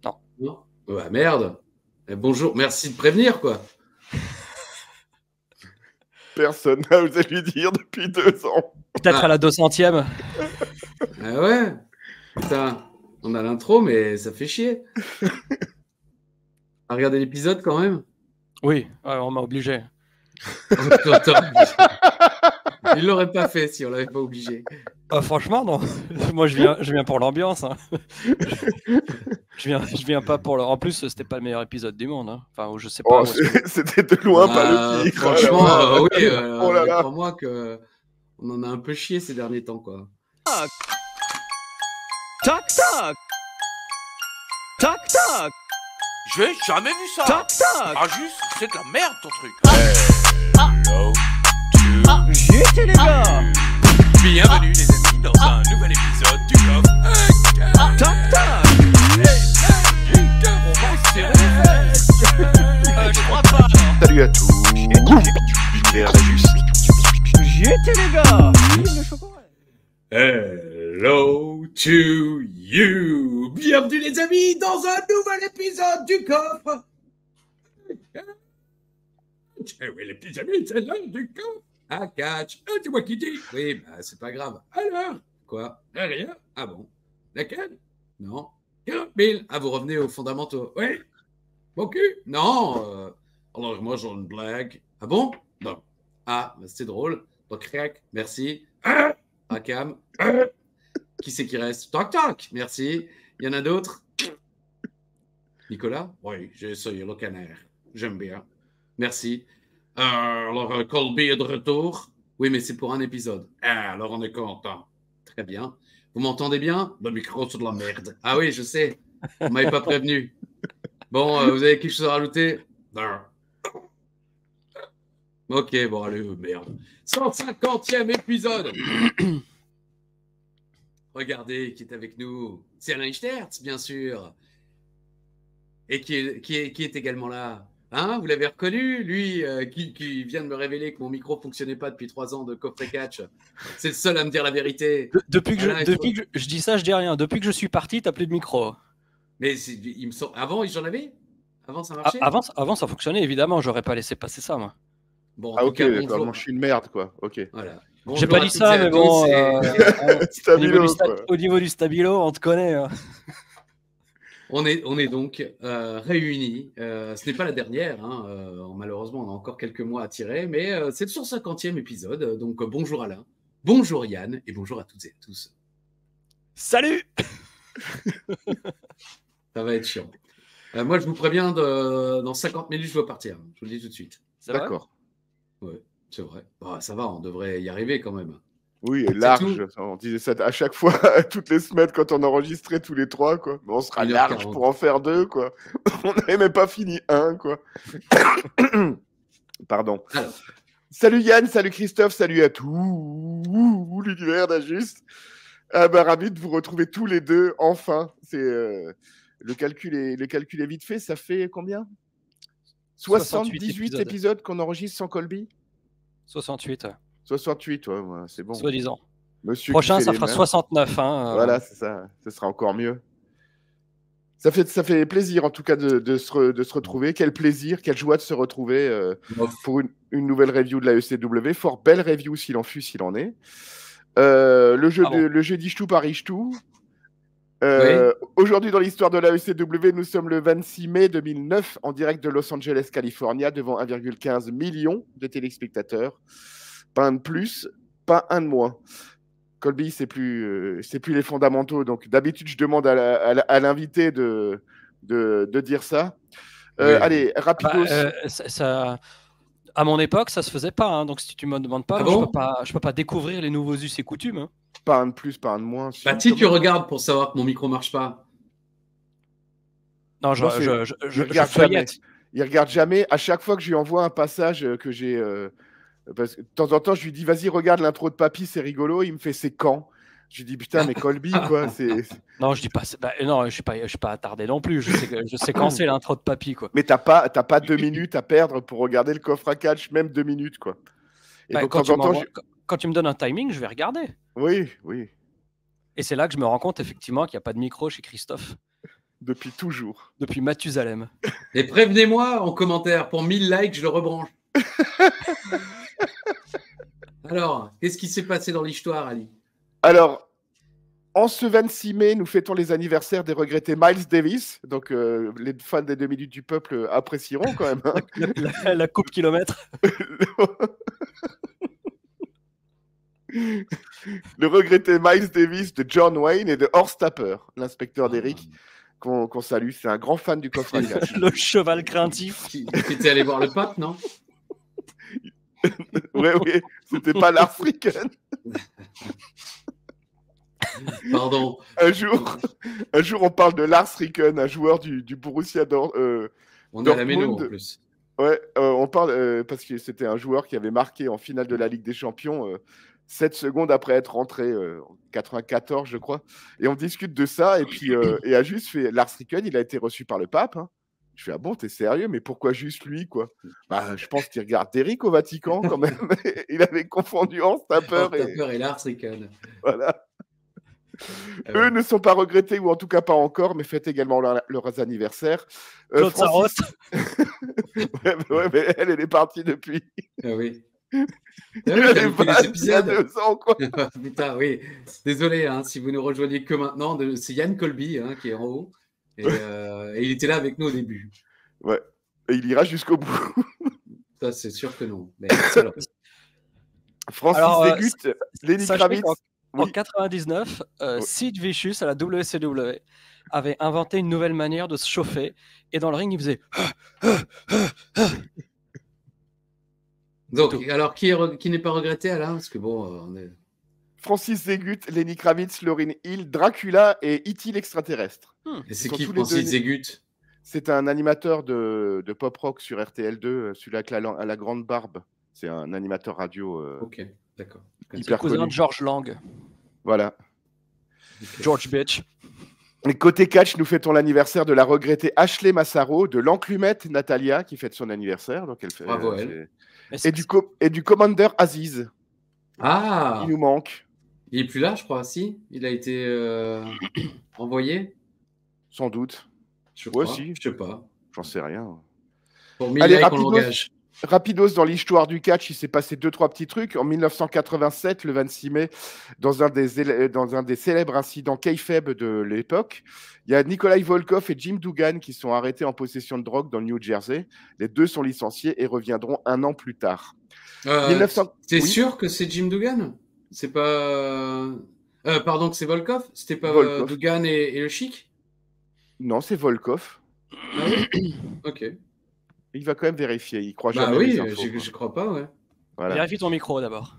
Non. Non. Ouais, merde. Bonjour, merci de prévenir, quoi. Personne n'a osé lui dire depuis 2 ans. Peut-être à la 200e. Ah ouais. Putain, on a l'intro, mais ça fait chier. À regarder l'épisode quand même. Oui, ouais, on m'a obligé. Il l'aurait pas fait si on l'avait pas obligé. Franchement, non. Moi, je viens pour l'ambiance. Hein. je viens pas pour le. En plus, c'était pas le meilleur épisode du monde. Hein. Enfin, je sais pas. C'était de loin pas le pire. Franchement, oui. Oh là là. Crois-moi que on en a un peu chié ces derniers temps, quoi. Toc toc. Toc toc. J'ai jamais vu ça. Toc toc. Ah juste, c'est de la merde ton truc. J'étais les gars. Bienvenue les amis dans un nouvel épisode du coffre. Toc toc. On va se serrer les fesses. Je crois pas. Salut à tous. L'univers est juste. J'étais les gars. Vive le chocolat. Hello to you. Bienvenue les amis dans un nouvel épisode du coffre. Oui les petits amis, c'est l'heure du coffre. Ah catch, c'est moi qui dis. Oui, bah c'est pas grave. Alors, quoi? Rien? Ah bon? Laquelle? Non. 40 000. Ah, vous revenez aux fondamentaux. Oui. Mon cul? Non. Alors moi j'ai une blague. Ah bon? Non. Ah, bah, c'est drôle. Donc crac, merci. Cam. Qui c'est qui reste? Toc toc, merci. Il y en a d'autres? Nicolas? Oui, j'ai essayé le canard. J'aime bien. Merci. Alors, Colby est de retour. Oui, mais c'est pour un épisode. Ah, alors on est content. Très bien. Vous m'entendez bien? Le micro, c'est de la merde. Ah oui, je sais. Vous m'avez pas prévenu. Bon, vous avez quelque chose à rajouter? Non. Ok, bon, allez, merde. 150e épisode. Regardez qui est avec nous. C'est Alain Stertz, bien sûr. Et qui est également là. Hein, vous l'avez reconnu, lui, qui vient de me révéler que mon micro fonctionnait pas depuis 3 ans de coffret catch. C'est le seul à me dire la vérité. Depuis que je dis ça, je dis rien. Depuis que je suis parti, t'as plus de micro. Mais il me semble. Avant, j'en avais. Avant, ça marchait. Avant, ça fonctionnait, évidemment. J'aurais pas laissé passer ça, moi. Bon, Ah ok, d'accord. Moi, je suis une merde, quoi. Ok. Voilà. J'ai pas dit ça, mais bon. Au niveau du stabilo, on te connaît. Hein. On est donc réunis. Ce n'est pas la dernière. Hein. Malheureusement, on a encore quelques mois à tirer, mais c'est le 150e épisode. Donc bonjour Alain, bonjour Yann et bonjour à toutes et à tous. Salut. Ça va être chiant. Moi, je vous préviens, dans 50 minutes, je dois partir. Je vous le dis tout de suite. D'accord. Ouais, c'est vrai. Bah, ça va, on devrait y arriver quand même. Oui, et large. On disait ça à chaque fois, toutes les semaines, quand on enregistrait tous les 3, quoi. Mais on sera large pour en faire 2, quoi. On n'avait même pas fini 1, quoi. Pardon. Alors. Salut Yann, salut Christophe, salut à tous. L'univers d'Ajuste. Ah bah, ravi de vous retrouver tous les deux, enfin. C'est le calcul est vite fait. Ça fait combien? 78 épisodes qu'on enregistre sans Colby? 68. 68, ouais, c'est bon. Soi-disant. Monsieur prochain, ça fera 69. Hein, Voilà, c'est ça. Ce sera encore mieux. Ça fait plaisir, en tout cas, de se retrouver. Quel plaisir, quelle joie de se retrouver pour une nouvelle review de la ECW. Fort belle review, s'il en fut, s'il en est. Le jeu d'Ichtou par Ichtou. Oui. Aujourd'hui, dans l'histoire de la ECW, nous sommes le 26 mai 2009, en direct de Los Angeles, California, devant 1,15 million de téléspectateurs. Pas un de plus, pas un de moins. Colby, c'est plus les fondamentaux. Donc, d'habitude, je demande à l'invité de dire ça. Oui. Allez, rapidos. À mon époque, ça se faisait pas. Hein. Donc, si tu me demandes pas, Ah je peux pas découvrir les nouveaux us et coutumes. Hein. Pas un de plus, pas un de moins. Bah, si tu regardes pour savoir que mon micro marche pas. Non, je regarde jamais. Il regarde jamais. À chaque fois que je lui envoie un passage que j'ai... parce que de temps en temps, je lui dis, vas-y, regarde l'intro de Papy, c'est rigolo. Il me fait, c'est quand? Je lui dis, putain, mais Colby, quoi. Non, je dis pas. Non, je suis pas attardé non plus. Je sais quand c'est l'intro de Papy, quoi. Mais t'as pas 2 minutes à perdre pour regarder le coffre à catch, même 2 minutes, quoi. Et donc, quand tu me donnes un timing, je vais regarder. Oui, oui. Et c'est là que je me rends compte, effectivement, qu'il n'y a pas de micro chez Christophe. Depuis toujours. Depuis Mathusalem. Et prévenez-moi en commentaire, pour 1000 likes, je le rebranche. Alors, qu'est-ce qui s'est passé dans l'histoire, Ali? Alors, en ce 26 mai, nous fêtons les anniversaires des regrettés Miles Davis. Donc, les fans des 2 minutes du peuple apprécieront quand même. Hein. La coupe kilomètre. Le regretté Miles Davis de John Wayne et de Horst Tapper, l'inspecteur d'Eric, qu'on salue. C'est un grand fan du coffre à cash. Le cheval craintif. Qui était allé voir le pape, non? Oui, c'était pas Lars Ricken. Pardon. Un jour, on parle de Lars Ricken, un joueur du Borussia Dortmund. On est à la méno en plus. Ouais, on parle parce que c'était un joueur qui avait marqué en finale de la Ligue des Champions 7 secondes après être rentré en 94, je crois. Et on discute de ça. Et puis, et a juste fait Lars Ricken, il a été reçu par le pape. Hein. Je fais, ah bon, t'es sérieux? Mais pourquoi juste lui, quoi? Bah, je pense qu'il regarde Eric au Vatican, quand même. Il avait confondu Horst Tapper et Lars Ricken. Voilà. Eux ne sont pas regrettés, ou en tout cas pas encore, mais fêtent également leurs anniversaires. Claude Sarraute. ouais, mais elle est partie depuis. Ah oui. Elle est partie il y a 2 ans, quoi. Putain, oui. Désolé, hein, si vous nous rejoignez que maintenant, c'est Yann Colby hein, qui est en haut. Et il était là avec nous au début. Ouais. Et il ira jusqu'au bout. Ça, c'est sûr que non. Mais Francis Zégut, Lenny Kravitz. En 99, Sid Vicious à la WCW avait inventé une nouvelle manière de se chauffer. Et dans le ring, il faisait... Donc, alors, qui n'est pas regretté, Alain? Parce que bon, on est... Francis Zégut, Lenny Kravitz, Lauryn Hill, Dracula et E.T. l'extraterrestre. Et c'est qui Francis Zégut? C'est un animateur de pop rock sur RTL2, celui-là avec la grande barbe. C'est un animateur radio. Ok, d'accord. C'est le cousin de George Lang. Voilà. Okay. George Bitch. Et côté catch, nous fêtons l'anniversaire de la regrettée Ashley Massaro, de l'enclumette Natalia, qui fête son anniversaire. Donc elle fait, bravo, elle. Et du Commander Aziz. Ah! Il nous manque. Il est plus là, je crois. Si, il a été envoyé. Sans doute. Je crois. Si. Je sais pas. J'en sais rien. Pour 1000 likes, on l'engage. Rapidos, dans l'histoire du catch, il s'est passé 2-3 petits trucs. En 1987, le 26 mai, dans un des célèbres incidents kayfabe de l'époque, il y a Nikolai Volkov et Jim Duggan qui sont arrêtés en possession de drogue dans le New Jersey. Les 2 sont licenciés et reviendront 1 an plus tard. T'es sûr que c'est Jim Duggan? C'est pas... pardon, que c'est Volkov? C'était pas Duggan et le Chic? Non, c'est Volkov. Ah oui. Ok. Il va quand même vérifier, il croit jamais les infos. Je crois pas, ouais. Voilà. Vérifie ton micro d'abord.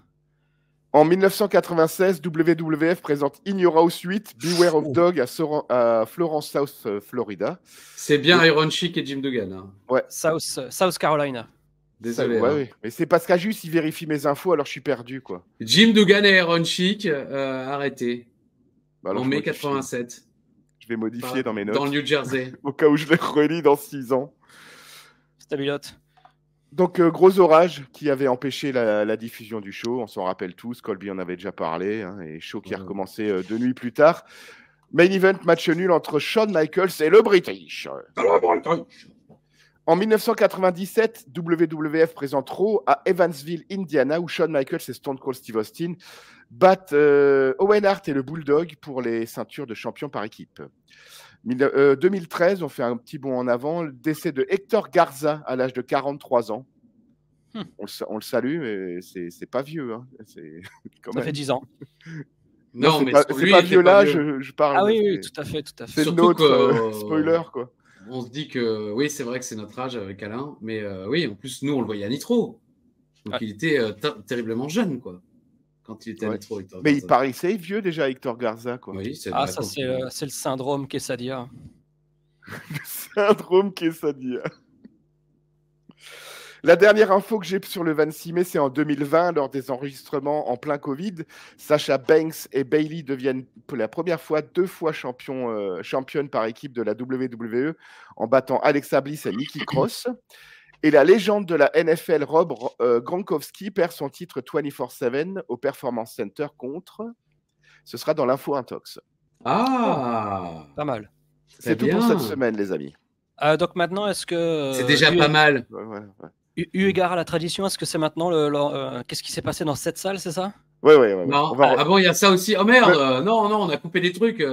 En 1996, WWF présente In Your House 8, Beware of Dog à Florence, South Florida. C'est bien Iron Chic et Jim Duggan. Hein. Ouais. South Carolina. Désolé. Ouais. Mais c'est parce qu'à juste, il vérifie mes infos, alors je suis perdu, quoi. Jim Duggan et Iron Chic, arrêtés. En mai 87. Je vais modifier dans mes notes. Dans le New Jersey. Au cas où je les relis dans 6 ans. Stabilote. Donc, gros orage qui avait empêché la diffusion du show. On s'en rappelle tous. Colby en avait déjà parlé. Hein, et show qui a recommencé 2 nuits plus tard. Main event, match nul entre Shawn Michaels et le British. En 1997, WWF présente Raw à Evansville, Indiana, où Shawn Michaels et Stone Cold Steve Austin battent Owen Hart et le Bulldog pour les ceintures de champion par équipe. 2013, on fait un petit bond en avant, le décès de Hector Garza à l'âge de 43 ans. On le salue, mais c'est pas vieux. Hein. Ça fait 10 ans. Non, mais c'est pas vieux là, je parle. Ah oui, tout à fait. C'est notre spoiler, quoi. On se dit que, oui, c'est vrai que c'est notre âge avec Alain, mais oui, en plus, nous, on le voyait à Nitro. Donc, il était terriblement jeune, quoi. Quand il était à Nitro. Mais il paraissait vieux déjà, Hector Garza, quoi. Oui, c'est le syndrome Quesadia. Le syndrome Quesadia. La dernière info que j'ai sur le 26 mai, c'est en 2020, lors des enregistrements en plein Covid. Sasha Banks et Bayley deviennent pour la première fois 2 fois championnes par équipe de la WWE en battant Alexa Bliss et Nikki Cross. Et la légende de la NFL, Rob Gronkowski, perd son titre 24/7 au Performance Center contre... Ce sera dans l'info Intox. Ah, pas mal. C'est tout pour cette semaine, les amis. Donc maintenant, est-ce que... C'est déjà pas mal. Ouais. Eu égard à la tradition, est-ce que c'est maintenant qu'est-ce qui s'est passé dans cette salle, c'est ça? Ouais. Non. Ah bon, il y a ça aussi. Oh merde, non, on a coupé des trucs.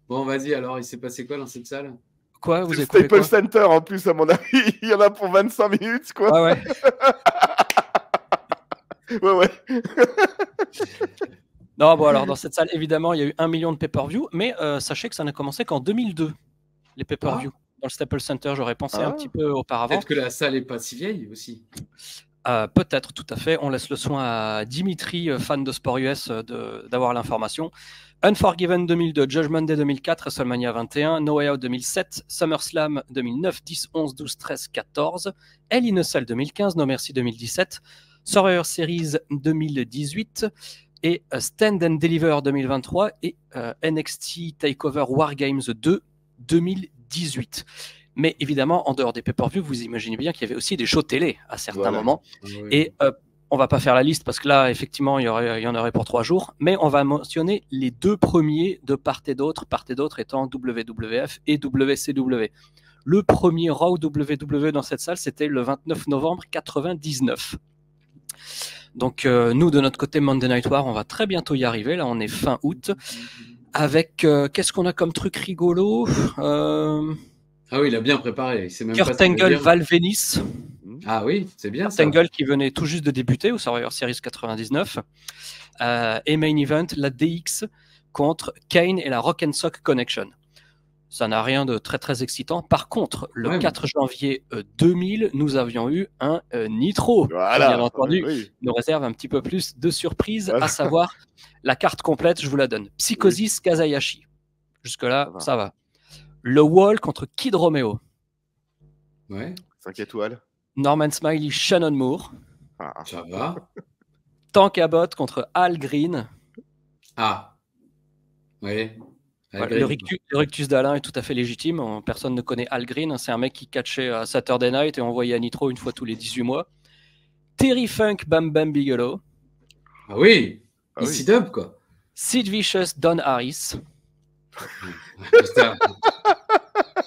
Bon, vas-y, alors, il s'est passé quoi dans cette salle? Quoi? Vous C'est avez coupé Staples quoi? Center, en plus, à mon avis. Il y en a pour 25 minutes, quoi. Ah ouais. Ouais. Non, bon, alors dans cette salle, évidemment, il y a eu 1 million de pay-per-view, mais sachez que ça n'a commencé qu'en 2002, les pay-per-view. Dans le Staples Center, j'aurais pensé un petit peu auparavant. Peut-être que la salle n'est pas si vieille aussi. Peut-être, tout à fait. On laisse le soin à Dimitri, fan de sport US, d'avoir l'information. Unforgiven 2002, Judgment Day 2004, WrestleMania 21, No Way Out 2007, SummerSlam 2009, 10, 11, 12, 13, 14, Hell in a Cell 2015, No Mercy 2017, Survivor Series 2018 et Stand and Deliver 2023 et NXT TakeOver War Games 2 2018. Mais évidemment, en dehors des pay-per-view, vous imaginez bien qu'il y avait aussi des shows télé à certains moments. Oui. Et on va pas faire la liste parce que là, effectivement, il y en aurait pour 3 jours. Mais on va mentionner les 2 premiers de part et d'autre étant WWF et WCW. Le premier Raw WWE dans cette salle, c'était le 29 novembre 99. Donc nous, de notre côté, Monday Night War, on va très bientôt y arriver. Là, on est fin août. Avec, qu'est-ce qu'on a comme truc rigolo Ah oui, il a bien préparé. C'est même Kurt Angle, Val Venis. Ah oui, c'est bien Kurt ça. Angle qui venait tout juste de débuter au Survivor Series 99. Et main event, la DX contre Kane et la Rock and Sock Connection. Ça n'a rien de très très excitant. Par contre, le 4 janvier 2000, nous avions eu un Nitro. Voilà. Bien entendu, Oui. nous réserve un petit peu plus de surprises, à savoir la carte complète, je vous la donne. Psychosis Kazayashi. Jusque-là, ça va. Le Wall contre Kid Romeo. Ouais. 5 étoiles. Norman Smiley, Shannon Moore. Ça va. Tank Abbott contre Al Green. Ah. Oui. Voilà, le rictus d'Alain est tout à fait légitime. Personne ne connaît Al Green. C'est un mec qui catchait à Saturday Night et envoyait à Nitro une fois tous les 18 mois. Terry Funk, Bam Bam Bigelow. Ah oui. Ici dub, quoi. Sid Vicious, Don Harris. Putain.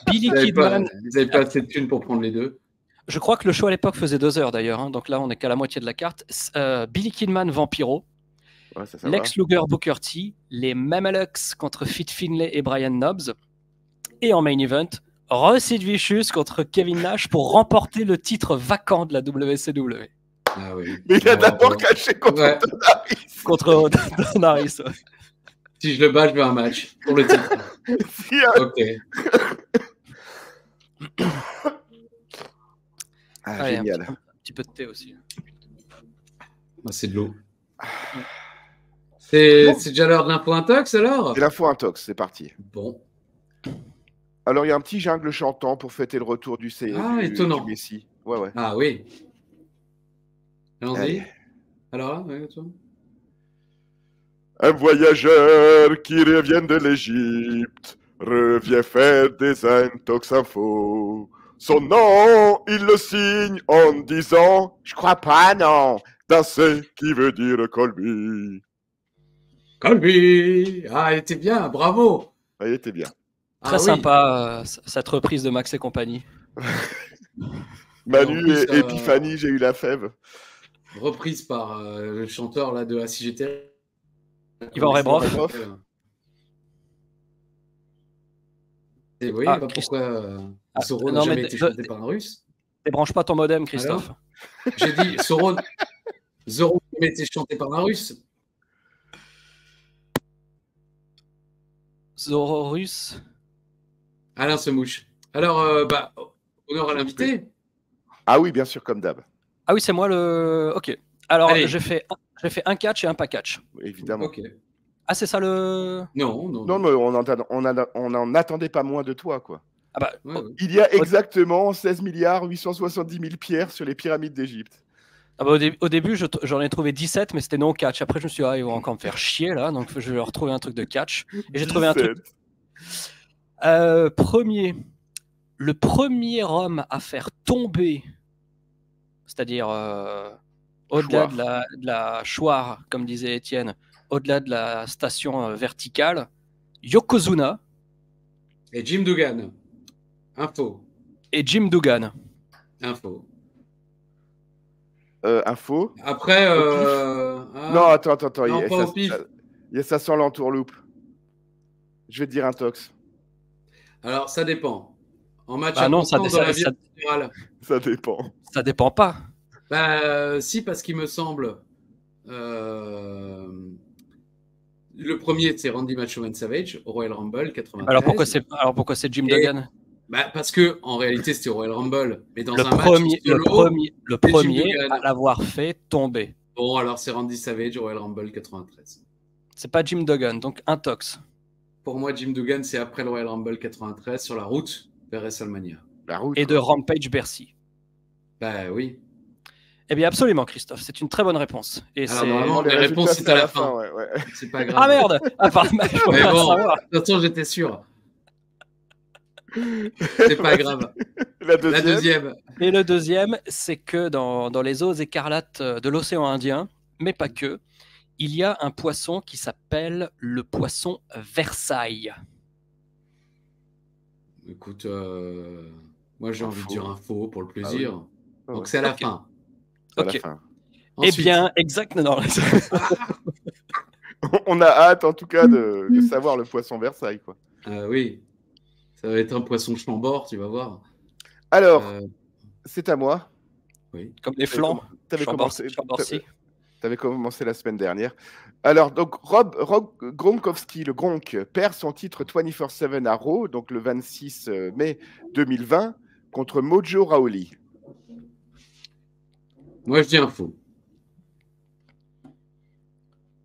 Billy Kidman. Ils n'avaient pas assez de thunes pour prendre les 2. Je crois que le show à l'époque faisait 2 heures d'ailleurs. Hein, donc là, on n'est qu'à la moitié de la carte. Billy Kidman, Vampiro. Ouais, Lex Luger, Booker T. Les Mamalux contre Fit Finlay et Brian Knobbs. Et en main event, Sid Vicious contre Kevin Nash pour remporter le titre vacant de la WCW. Ah oui. Mais il a d'abord caché contre Don Harris. Contre Don Harris, ouais. Si je le bats, je veux un match pour le titre. Ok. Ah, génial. Un petit peu de thé aussi. Ah, c'est de l'eau. C'est déjà l'heure de l'info intox alors? C'est l'info intox, c'est parti. Bon. Alors, il y a un petit jungle chantant pour fêter le retour du étonnant. Du Messi. Ouais. Ah oui. Allons-y. Allez. Alors, toi. Un voyageur qui revient de l'Égypte revient faire des intox info. Son nom, il le signe en disant « Je crois pas, non !» dans ce qui veut dire Colby. Colby! Ah, elle était bien, bravo! Elle était bien. Très sympa, cette reprise de Max et compagnie. Manu et Epiphanie, j'ai eu la fève. Reprise par le chanteur là, de ACGT. Yvan Rebroff. Et vous voyez pas pourquoi Sauron n'a jamais été chanté par un russe? Débranche pas ton modem, Christophe. J'ai dit Sauron n'a jamais été chanté par un russe. Zoro russe. Alain se mouche. Alors, honneur à l'invité. Ah oui, bien sûr, comme d'hab. Ah oui, c'est moi le... Ok. Alors, j'ai fait un catch et un pas catch. Évidemment. Ok. Ah, c'est ça le... Non, mais on n'en attendait pas moins de toi, quoi. Ah bah, il y a exactement 16 milliards 870 000 pierres sur les pyramides d'Égypte. Ah bah, au début, j'en ai trouvé 17, mais c'était non catch. Après, je me suis dit, ils vont encore me faire chier, là. Donc, je vais leur trouver un truc de catch. Et j'ai trouvé un truc... Le premier homme à faire tomber, c'est-à-dire au-delà de la choire, comme disait Étienne, au-delà de la station verticale, Yokozuna. Et Jim Duggan. Info. Et Jim Duggan. Info. Info. Après. Non, attends. Non, pas au pif. Ça sent l'entourloupe. Je vais te dire un tox. Alors, ça dépend. En match Ah non, important dans la vie générale. Ça dépend. Ça dépend pas. Si, parce qu'il me semble. Le premier, c'est Randy Macho Man Savage au Royal Rumble 93. Alors pourquoi c'est Jim Duggan? Parce que en réalité, c'était au Royal Rumble, mais dans Le un premier, match solo, le premier Duggan. à l'avoir fait tomber. Bon, alors c'est Randy Savage au Royal Rumble 93. C'est pas Jim Duggan, donc un tox. Pour moi, Jim Duggan, c'est après le Royal Rumble 93 sur la route vers WrestleMania. La route. Et de Rampage Bercy. Bah oui. Eh bien, absolument, Christophe. C'est une très bonne réponse. Et Alors, c'est... normalement, les réponses, c'est à la fin. Ouais. C'est pas grave. Ah merde! Mais bon, de toute façon, j'étais sûr. C'est pas grave. La deuxième. Et le deuxième, c'est que dans les eaux écarlates de l'océan Indien, mais pas que, il y a un poisson qui s'appelle le poisson Versailles. Écoute, moi j'ai envie de dire info pour le plaisir. Ah ouais. Donc c'est à la fin. Ok. Ensuite, Eh bien, exactement. On a hâte en tout cas de savoir le poisson Versailles, quoi. oui, ça va être un poisson chambord, tu vas voir. Alors, c'est à moi. Oui. Comme les flancs. T'avais commencé. Chamborcy. Tu avais commencé la semaine dernière. Alors, donc, Rob Gronkowski, le Gronk, perd son titre 24/7 à Raw, donc le 26 mai 2020, contre Mojo Rawley. Moi, je dis info.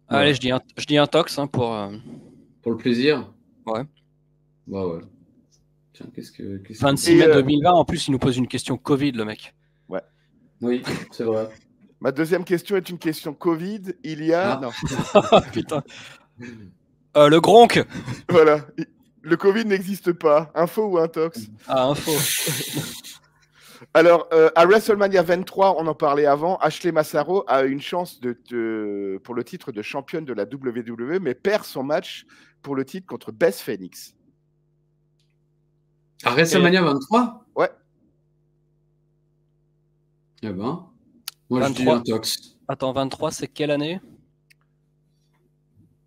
Allez, je dis un tox pour... Pour le plaisir. Ouais. Bah ouais. Tiens, qu'est-ce que 26 mai 2020, en plus, il nous pose une question Covid, le mec. Ouais. Oui, c'est vrai. Ma deuxième question est une question Covid. Il y a... Ah. Non. Putain. Le Gronk. Voilà. Le Covid n'existe pas. Info ou intox? Ah, info. Alors, à WrestleMania 23, on en parlait avant, Ashley Massaro a une chance pour le titre de championne de la WWE, mais perd son match pour le titre contre Beth Phoenix. À WrestleMania 23? Ouais. Eh ben, moi 23. je dis intox. Attends, 23, c'est quelle année?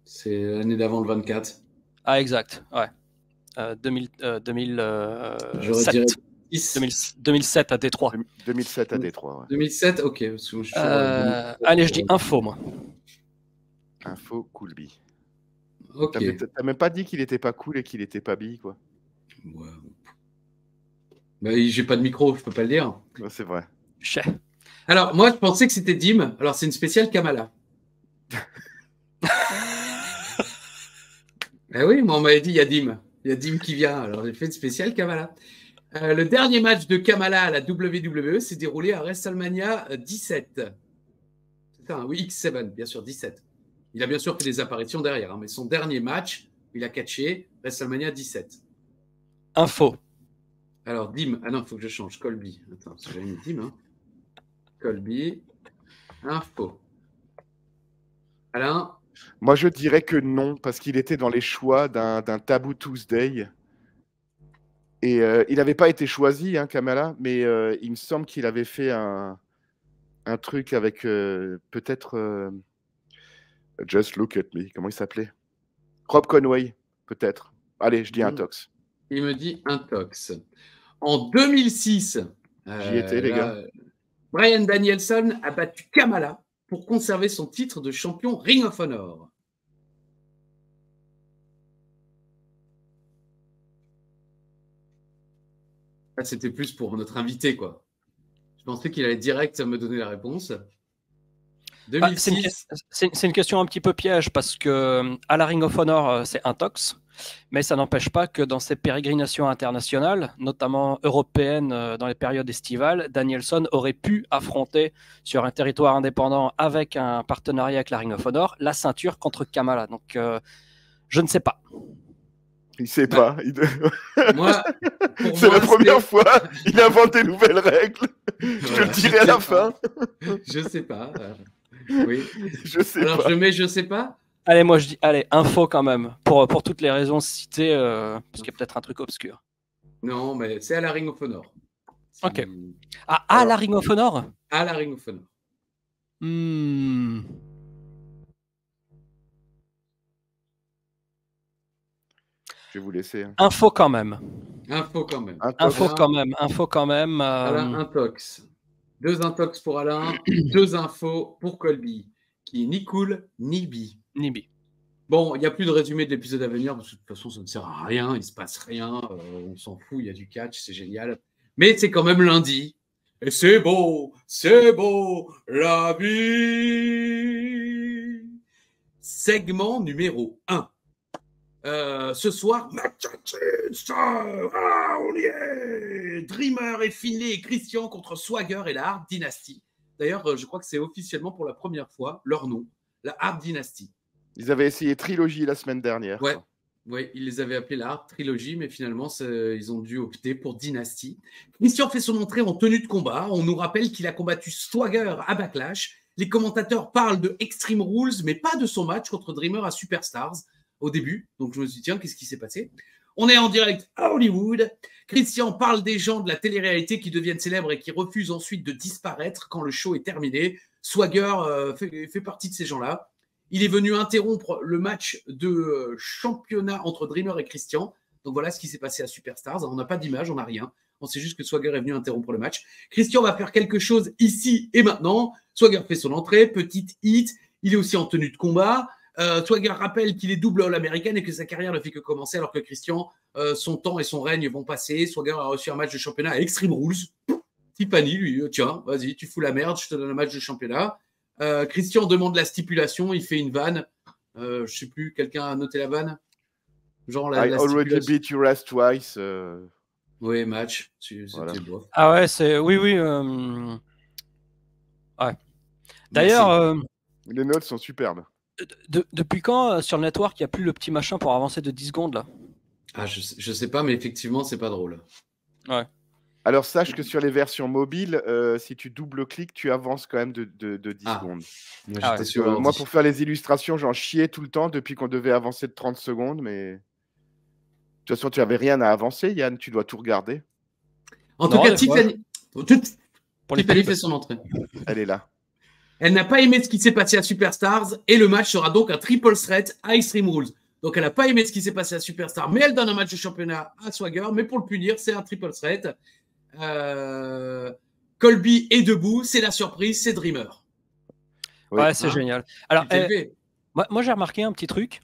C'est l'année d'avant le 24. Ah, exact, ouais. 2007 à Détroit. 2007 à Détroit, ouais. 2007, ok. Allez, je dis info, moi. Info, Coolby. Ok. T'as même pas dit qu'il était pas cool et qu'il était pas bi, quoi. Ouais. Bah, j'ai pas de micro, je peux pas le dire. Ouais, c'est vrai. Chais. Alors, moi, je pensais que c'était Dim. Alors, c'est une spéciale Kamala. Eh oui, moi, on m'avait dit, il y a Dim. Il y a Dim qui vient. Alors, j'ai fait une spéciale Kamala. Le dernier match de Kamala à la WWE s'est déroulé à WrestleMania 17. C'est ça, oui, X7, bien sûr, 17. Il a bien sûr fait des apparitions derrière, hein, mais son dernier match, il a catché WrestleMania 17. Info. Alors, Dim. Ah non, il faut que je change. Colby. Attends, parce que j'avais mis Dim. Hein. Colby. Info. Alain? Moi, je dirais que non, parce qu'il était dans les choix d'un Taboo Tuesday. Et il n'avait pas été choisi, hein, Kamala, mais il me semble qu'il avait fait un truc avec peut-être Just Look at Me. Comment il s'appelait? Rob Conway, peut-être. Allez, je dis intox. Il me dit intox. En 2006, j'y étais, les gars. Bryan Danielson a battu Kamala pour conserver son titre de champion Ring of Honor. C'était plus pour notre invité, quoi. Je pensais qu'il allait direct me donner la réponse. 2006. C'est une question un petit peu piège parce que à la Ring of Honor, c'est intox, mais ça n'empêche pas que dans ses pérégrinations internationales, notamment européennes dans les périodes estivales, Danielson aurait pu affronter sur un territoire indépendant avec un partenariat avec la Ring of Honor la ceinture contre Kamala. Donc, je ne sais pas. Il ne sait pas. Moi, c'est la première fois. Il invente des nouvelles règles. Je le dirai à la fin. Je ne sais pas. Oui. Je sais Alors, pas. je mets je sais pas. Allez, moi je dis, allez, info quand même, pour toutes les raisons citées, parce qu'il y a peut-être un truc obscur. Non, mais c'est à la Ring of Honor. Ok. Ah, la Ring of Honor? À la Ring of Honor. Je vais vous laisser. Hein. Info quand même. Info quand même. Info quand même. Alain, intox. 2 intox pour Alain, 2 infos pour Colby, qui est ni cool, ni bi. Nibi. Bon, il n'y a plus de résumé de l'épisode à venir, parce que de toute façon, ça ne sert à rien, il ne se passe rien, on s'en fout, il y a du catch, c'est génial. Mais c'est quand même lundi. Et c'est beau, la vie. Segment numéro 1. Ce soir, on y est. Dreamer et Finlay et Christian contre Swagger et la Hard Dynasty. D'ailleurs, je crois que c'est officiellement pour la première fois leur nom, la Hard Dynasty. Ils avaient essayé Trilogy la semaine dernière. Ouais. Oui, ils les avaient appelés la Hard Trilogy, mais finalement, ils ont dû opter pour Dynasty. Christian fait son entrée en tenue de combat. On nous rappelle qu'il a combattu Swagger à Backlash. Les commentateurs parlent de Extreme Rules, mais pas de son match contre Dreamer à Superstars au début. Donc, je me suis dit, tiens, qu'est-ce qui s'est passé? On est en direct à Hollywood. Christian parle des gens de la télé-réalité qui deviennent célèbres et qui refusent ensuite de disparaître quand le show est terminé. Swagger fait partie de ces gens-là. Il est venu interrompre le match de championnat entre Dreamer et Christian. Donc voilà ce qui s'est passé à Superstars. On n'a pas d'image, on n'a rien. On sait juste que Swagger est venu interrompre le match. Christian va faire quelque chose ici et maintenant. Swagger fait son entrée, petite hit. Il est aussi en tenue de combat. Swagger rappelle qu'il est double All-American et que sa carrière ne fait que commencer alors que Christian, son temps et son règne vont passer. Swagger a reçu un match de championnat à Extreme Rules. Tiffany, lui, tiens, vas-y, tu fous la merde, je te donne un match de championnat. Christian demande la stipulation, il fait une vanne. Je ne sais plus, quelqu'un a noté la vanne? Genre I already beat your ass twice. Oui, match. Voilà. Bof. Ah ouais, oui. Ouais. D'ailleurs, les notes sont superbes. Depuis quand sur le network il n'y a plus le petit machin pour avancer de 10 secondes là? Ah, je sais pas, mais effectivement, c'est pas drôle. Ouais. Alors, sache que sur les versions mobiles, si tu double-cliques, tu avances quand même de 10 secondes. Moi, pour faire les illustrations, j'en chiais tout le temps depuis qu'on devait avancer de 30 secondes, mais de toute façon, tu n'avais rien à avancer, Yann, tu dois tout regarder. En tout cas, Tiffany fait son entrée. Elle est là. Elle n'a pas aimé ce qui s'est passé à Superstars et le match sera donc un triple threat à Extreme Rules. Donc, elle n'a pas aimé ce qui s'est passé à Superstars, mais elle donne un match de championnat à Swagger. Mais pour le punir, c'est un triple threat. Colby est debout, c'est la surprise, c'est Dreamer. Oui. Ouais, c'est génial. Alors, moi j'ai remarqué un petit truc.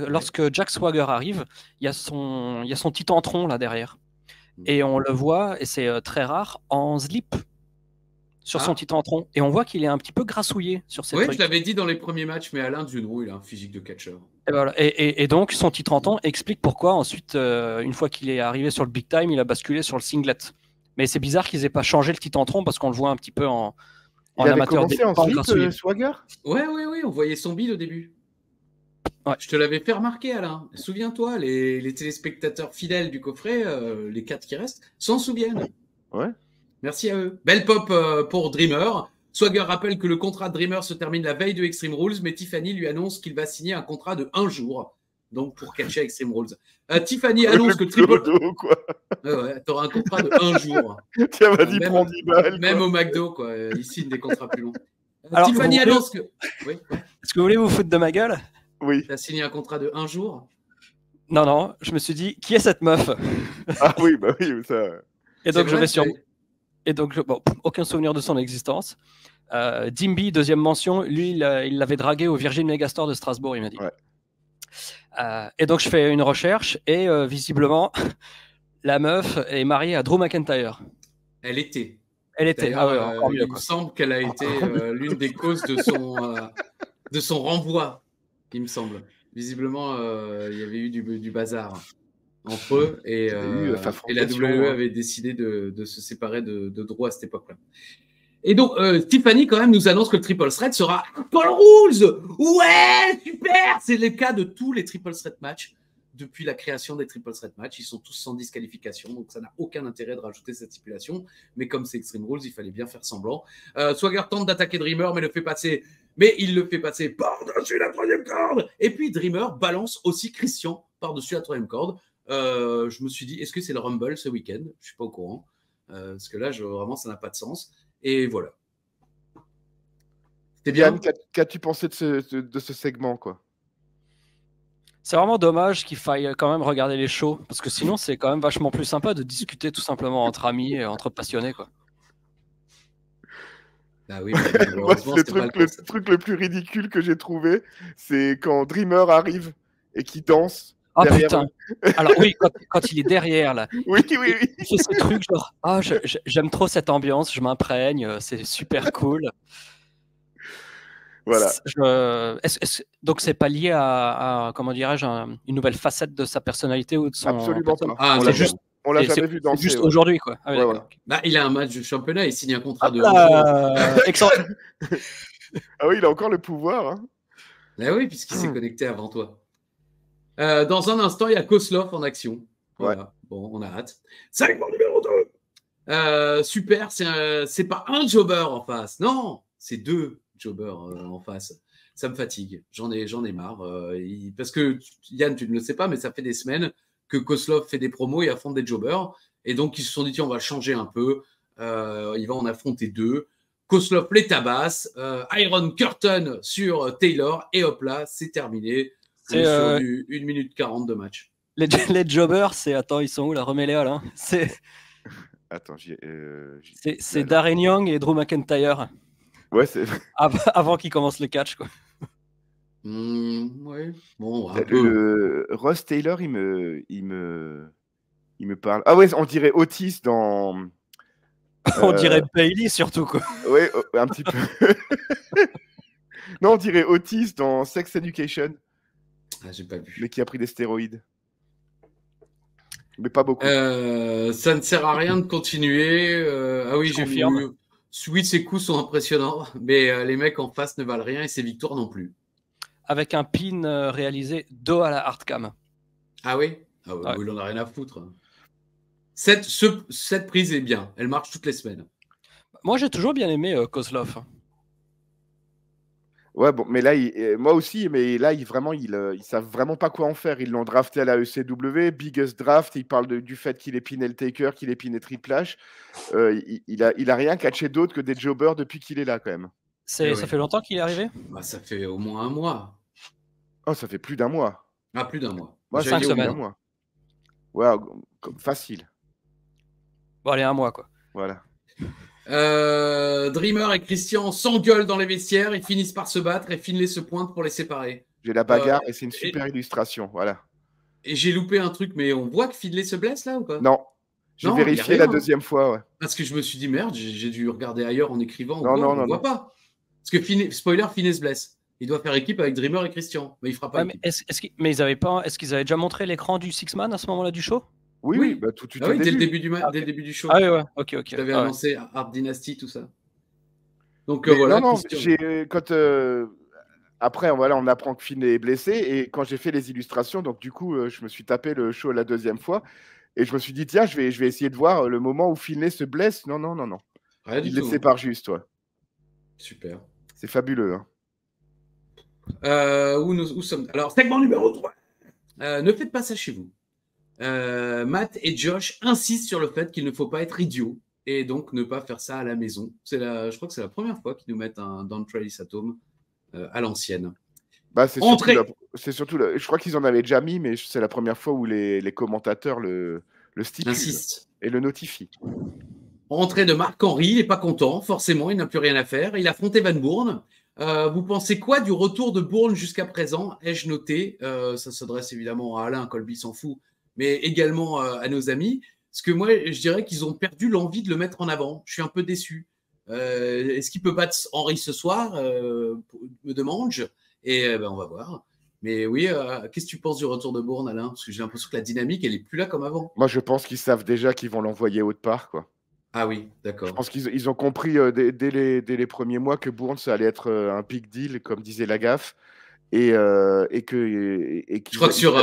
Lorsque Jack Swagger arrive, il y a son titantron là derrière. Et on le voit, et c'est très rare, en slip sur son titantron. Et on voit qu'il est un petit peu grassouillé sur ses trucs. Oui, je l'avais dit dans les premiers matchs, mais Alain Dunro, il a un physique de catcheur. Et, voilà. Et donc, son titantron explique pourquoi ensuite, une fois qu'il est arrivé sur le big time, il a basculé sur le singlet. Mais c'est bizarre qu'ils aient pas changé le titantron parce qu'on le voit un petit peu en amateur. Il avait commencé en slip, Swagger ? Oui, on voyait son bide au début. Ouais. Je te l'avais fait remarquer, Alain. Souviens-toi, les téléspectateurs fidèles du coffret, les 4 qui restent, s'en souviennent. Ouais. Merci à eux. Belle pop pour Dreamer. Swagger rappelle que le contrat de Dreamer se termine la veille de Extreme Rules, mais Tiffany lui annonce qu'il va signer un contrat de 1 jour. Donc, pour catcher Extreme Rules. Tiffany annonce que Triple... Ouais, t'auras un contrat de 1 jour. Tiens, vas-y, prends 10 balles. Même au McDo, quoi. Ils signent des contrats plus longs. Alors, Tiffany annonce que... Oui. Est-ce que vous voulez vous foutre de ma gueule? Oui. T'as signé un contrat de 1 jour? Non, je me suis dit, qui est cette meuf? Ah oui, bah oui, ça... Et donc, je vais sur... Et donc, bon, aucun souvenir de son existence. Dimby, deuxième mention, lui, il l'avait dragué au Virgin Megastore de Strasbourg, il m'a dit. Ouais. Et donc, je fais une recherche et visiblement, la meuf est mariée à Drew McIntyre. Elle était. Ah ouais, encore mieux, il me semble qu'elle a été l'une des causes de son renvoi, il me semble. Visiblement, il y avait eu du bazar entre eux et la WWE avait décidé de se séparer de Drew à cette époque-là. Et donc, Tiffany, quand même, nous annonce que le Triple Threat sera Paul Rules. Ouais, super. C'est le cas de tous les Triple Threat matchs depuis la création des Triple Threat matchs. Ils sont tous sans disqualification, donc ça n'a aucun intérêt de rajouter cette stipulation. Mais comme c'est Extreme Rules, il fallait bien faire semblant. Swagger tente d'attaquer Dreamer, mais le fait passer mais il le fait passer par-dessus la troisième corde. Et puis Dreamer balance aussi Christian par-dessus la troisième corde. Je me suis dit, est-ce que c'est le Rumble ce week-end? Je ne suis pas au courant. Parce que là, vraiment, ça n'a pas de sens. Et voilà. C'était bien. Yann, qu'as-tu pensé de ce segment, quoi? C'est vraiment dommage qu'il faille quand même regarder les shows, parce que sinon, c'est quand même vachement plus sympa de discuter tout simplement entre amis et entre passionnés, quoi. Ah oui, Moi, le truc le plus ridicule que j'ai trouvé, c'est quand Dreamer arrive et qu'il danse. Ah putain. Alors oui, quand il est derrière là. Oui. Il fait ce truc genre j'aime trop cette ambiance, je m'imprègne, c'est super cool. Voilà. Donc c'est pas lié à comment dirais-je une nouvelle facette de sa personnalité ou de son. Absolument pas. Ah, on l'a jamais vu danser. Juste aujourd'hui, quoi. Ah, oui, ouais. Bah, il a un match de championnat, il signe un contrat de. Excellent. Ah oui, il a encore le pouvoir. Hein. Bah oui, puisqu'il s'est connecté avant toi. Dans un instant, il y a Kozlov en action. Voilà. Ouais. Bon, on a hâte. Segment numéro 2. Super, c'est pas un jobber en face. Non, c'est 2 jobbers en face. Ça me fatigue. J'en ai marre. Parce que, Yann, tu ne le sais pas, mais ça fait des semaines que Kozlov fait des promos et affronte des jobbers. Et donc, ils se sont dit, tiens, on va changer un peu. Il va en affronter 2. Kozlov les tabasse. Iron Curtain sur Taylor. Et hop là, c'est terminé. C'est sur 1 minute 40 de match. Les jobbers, attends, ils sont où là? Remets-les là. Attends, c'est Darren Young et Drew McIntyre. Ouais, c'est. Avant qu'ils commencent le catch, quoi. Ouais. Bon, un peu. Ross Taylor, il me parle. Ah ouais, on dirait Otis dans. On dirait Bailey surtout, quoi. Ouais, un petit peu. Non, on dirait Otis dans Sex Education. Ah, j'ai pas vu. Mais qui a pris des stéroïdes. Mais pas beaucoup. Ça ne sert à rien de continuer. Ah oui, j'ai vu. Oui, ses coups sont impressionnants, mais les mecs en face ne valent rien et ses victoires non plus. Avec un pin réalisé dos à la hardcam. Ah oui? Ah ouais, ouais. Il en a rien à foutre. Cette prise est bien. Elle marche toutes les semaines. Moi, j'ai toujours bien aimé Kozlov. Ouais, bon, mais là, moi aussi, mais là, ils savent vraiment pas quoi en faire. Ils l'ont drafté à la ECW, biggest draft. Ils parlent du fait qu'il est piné le Taker, qu'il est piné Triple H. Il a rien catché d'autre que des jobbers depuis qu'il est là, quand même. Ça fait longtemps qu'il est arrivé? Bah, ça fait au moins 1 mois. Oh, ça fait plus d'1 mois. Ah, plus d'1 mois. Moi, 5 semaines. 1 mois. Ouais, facile. Bon, allez, 1 mois, quoi. Voilà. Dreamer et Christian s'engueulent dans les vestiaires, ils finissent par se battre et Finlay se pointe pour les séparer. J'ai la bagarre et c'est une super illustration, voilà. Et j'ai loupé un truc, mais on voit que Finlay se blesse là ou pas? Non, j'ai vérifié la deuxième fois, ouais. Parce que je me suis dit merde, j'ai dû regarder ailleurs en écrivant. Non, on voit pas. Parce que Finlay se blesse. Il doit faire équipe avec Dreamer et Christian, mais il fera pas. Ouais, mais est-ce qu'ils avaient déjà montré l'écran du Six Man à ce moment-là du show? Oui. Bah, tout dès le début du show. Ah oui, ouais, ok. J'avais annoncé Art Dynasty, tout ça. Donc mais voilà. Non, après, voilà, on apprend que Finlay est blessé et quand j'ai fait les illustrations, donc du coup, je me suis tapé le show la deuxième fois et je me suis dit, tiens, je vais essayer de voir le moment où Finlay se blesse. Non. Il les sépare juste, ouais. Super. C'est fabuleux. Hein. Où sommes-nous? Alors, segment numéro 3. Ne faites pas ça chez vous. Matt et Josh insistent sur le fait qu'il ne faut pas être idiot et donc ne pas faire ça à la maison. Je crois que c'est la première fois qu'ils nous mettent un Don Trace Atom à l'ancienne. Bah, c'est surtout je crois qu'ils en avaient déjà mis, mais c'est la première fois où les commentateurs le stipulent et le notifient. Entrée de Marc-Henry, il n'est pas content, forcément, il n'a plus rien à faire. Il affronte Evan Bourne. Vous pensez quoi du retour de Bourne jusqu'à présent? Ai-je noté? Ça s'adresse évidemment à Alain, Colby s'en fout, mais également à nos amis. Parce que moi, je dirais qu'ils ont perdu l'envie de le mettre en avant. Je suis un peu déçu. Est-ce qu'il peut battre Henry ce soir? Me demande-je. Et on va voir. Mais oui, qu'est-ce que tu penses du retour de Bourne, Alain? Parce que j'ai l'impression que la dynamique, elle n'est plus là comme avant. Moi, je pense qu'ils savent déjà qu'ils vont l'envoyer autre part, quoi. Ah oui, d'accord. Je pense qu'ils ont compris dès les premiers mois que Bourne, ça allait être un big deal, comme disait Lagaffe. Je crois que sur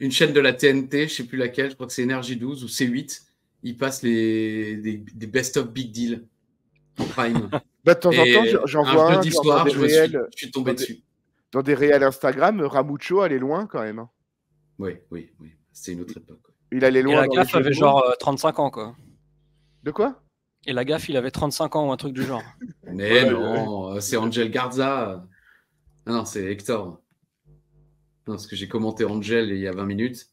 une chaîne de la TNT, je ne sais plus laquelle, je crois que c'est Energy 12 ou C8, ils passent des best-of big deal. en prime. Bah, de temps en Et temps, j'en vois un jeudi genre soir, dans des réels, je suis tombé dessus. dans des réels Instagram. Ramucho allait loin quand même, hein. Oui. C'était une autre époque. Il allait Et loin la dans les gaffe jeux de avait mots. genre 35 ans, quoi. De quoi? Et la gaffe, il avait 35 ans ou un truc du genre. Mais Ouais, non, c'est Angel Garza. Ah non, c'est Hector. Non, parce que j'ai commenté Angel il y a 20 minutes.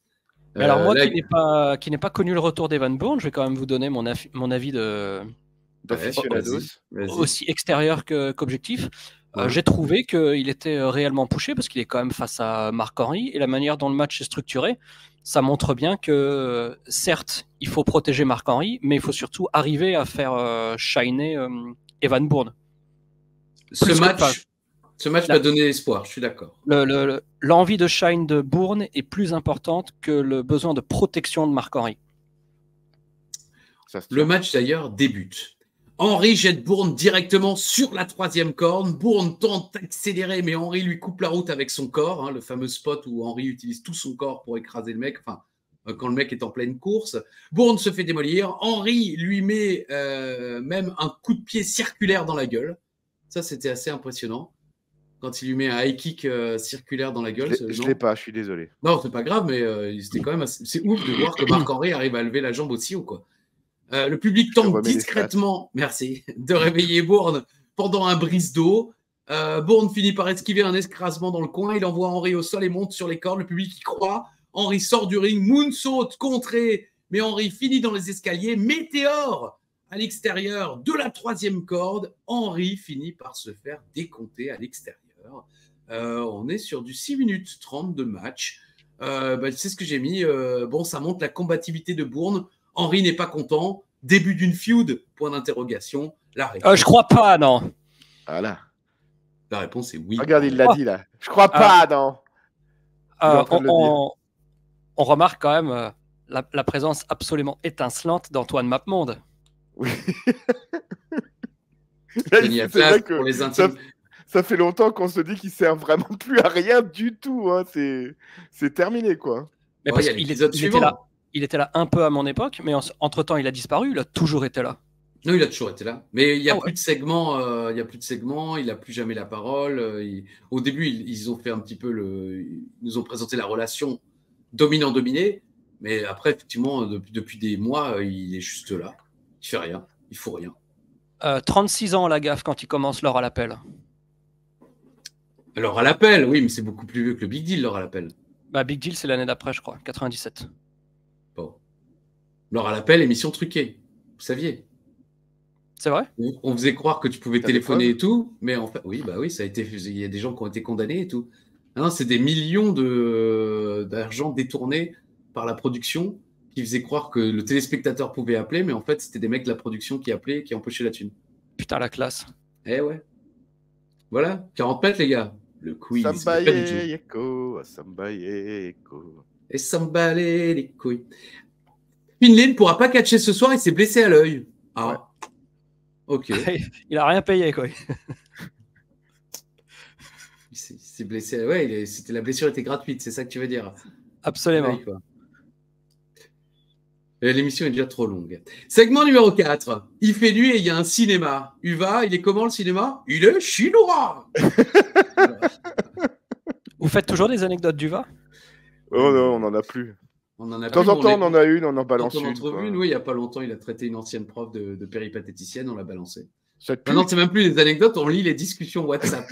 Mais alors moi, là, qui n'ai pas connu le retour d'Evan Bourne, je vais quand même vous donner mon avis D'aficionados. vas-y. aussi extérieur qu'objectif. Ouais. J'ai trouvé qu'il était réellement poussé parce qu'il est quand même face à Marc-Henry et la manière dont le match est structuré, ça montre bien que certes, il faut protéger Marc-Henry, mais il faut surtout arriver à faire shiner Evan Bourne. Ce match La- m'a donné espoir, je suis d'accord. L'envie de shine de Bourne est plus importante que le besoin de protection de Marc-Henry. Ça se Le tient. match d'ailleurs débute. Henry jette Bourne directement sur la 3e corne. Bourne tente d'accélérer, mais Henry lui coupe la route avec son corps, hein, le fameux spot où Henry utilise tout son corps pour écraser le mec, enfin, quand le mec est en pleine course. Bourne se fait démolir. Henry lui met même un coup de pied circulaire dans la gueule. Ça, c'était assez impressionnant. Quand il lui met un high kick circulaire dans la gueule. Je l'ai pas, je suis désolé. Non, c'est pas grave, mais c'était quand même c'est ouf de voir que Marc-Henry arrive à lever la jambe aussi haut, quoi. Le public tente discrètement, merci, de réveiller Bourne pendant un brise d'eau. Bourne finit par esquiver un écrasement dans le coin. Il envoie Henry au sol et monte sur les cordes. Le public y croit. Henry sort du ring, moonsault, contré, mais Henry finit dans les escaliers. Météore à l'extérieur de la 3e corde. Henry finit par se faire décompter à l'extérieur. On est sur du 6 minutes 30 de match. C'est ce que j'ai mis. Bon, ça montre la combativité de Bourne. Henry n'est pas content. Début d'une feud, point d'interrogation. Je crois pas, non. Voilà. La réponse est oui. Regarde, il l'a dit là. Je crois pas, non. On remarque quand même la présence absolument étincelante d'Antoine Mapmonde. Oui. C'est vrai que pour les intimes. Ça fait longtemps qu'on se dit qu'il sert vraiment plus à rien du tout, hein. C'est terminé, quoi. Mais parce qu'il était là un peu à mon époque, mais entre-temps, il a disparu, il a toujours été là. Non, il a toujours été là. Mais il n'y a plus de segments, il n'a plus jamais la parole. Au début, ils ont fait un petit peu ils nous ont présenté la relation dominant-dominé, mais après, effectivement, depuis des mois, il est juste là. Il fait rien, il faut rien. 36 ans, la gaffe, quand il commence l'heure à l'appel. Alors, à l'appel, oui, mais c'est beaucoup plus vieux que le Big Deal, l'heure à l'appel. Big Deal, c'est l'année d'après, je crois, 97. Bon. L'heure à l'appel, émission truquée. Vous saviez? C'est vrai? On faisait croire que tu pouvais téléphoner et tout, mais en fait, oui, ça a été. Il y a des gens qui ont été condamnés et tout. Non, c'est des millions d'argent détournés par la production qui faisaient croire que le téléspectateur pouvait appeler, mais en fait, c'était des mecs de la production qui appelaient et qui empochaient la thune. Putain, la classe. Eh ouais. Voilà, 40 mètres, les gars. Le quiz. Et s'emballer les couilles. Finlay ne pourra pas catcher ce soir, il s'est blessé à l'œil. Ah. Ouais. Ok. Il a rien payé, quoi. Il s'est blessé. Ouais, la blessure était gratuite, c'est ça que tu veux dire? Absolument. L'émission est déjà trop longue. Segment numéro 4. Il fait nuit et il y a un cinéma. Uva, il est comment le cinéma? Il est chinois. Vous faites toujours des anecdotes d'Uva? Oh non, on n'en a plus. De temps en temps, on en a une, on en balance une. Oui, il n'y a pas longtemps, il a traité une ancienne prof de péripatéticienne, on l'a balancé. Maintenant, c'est même plus les anecdotes, on lit les discussions WhatsApp.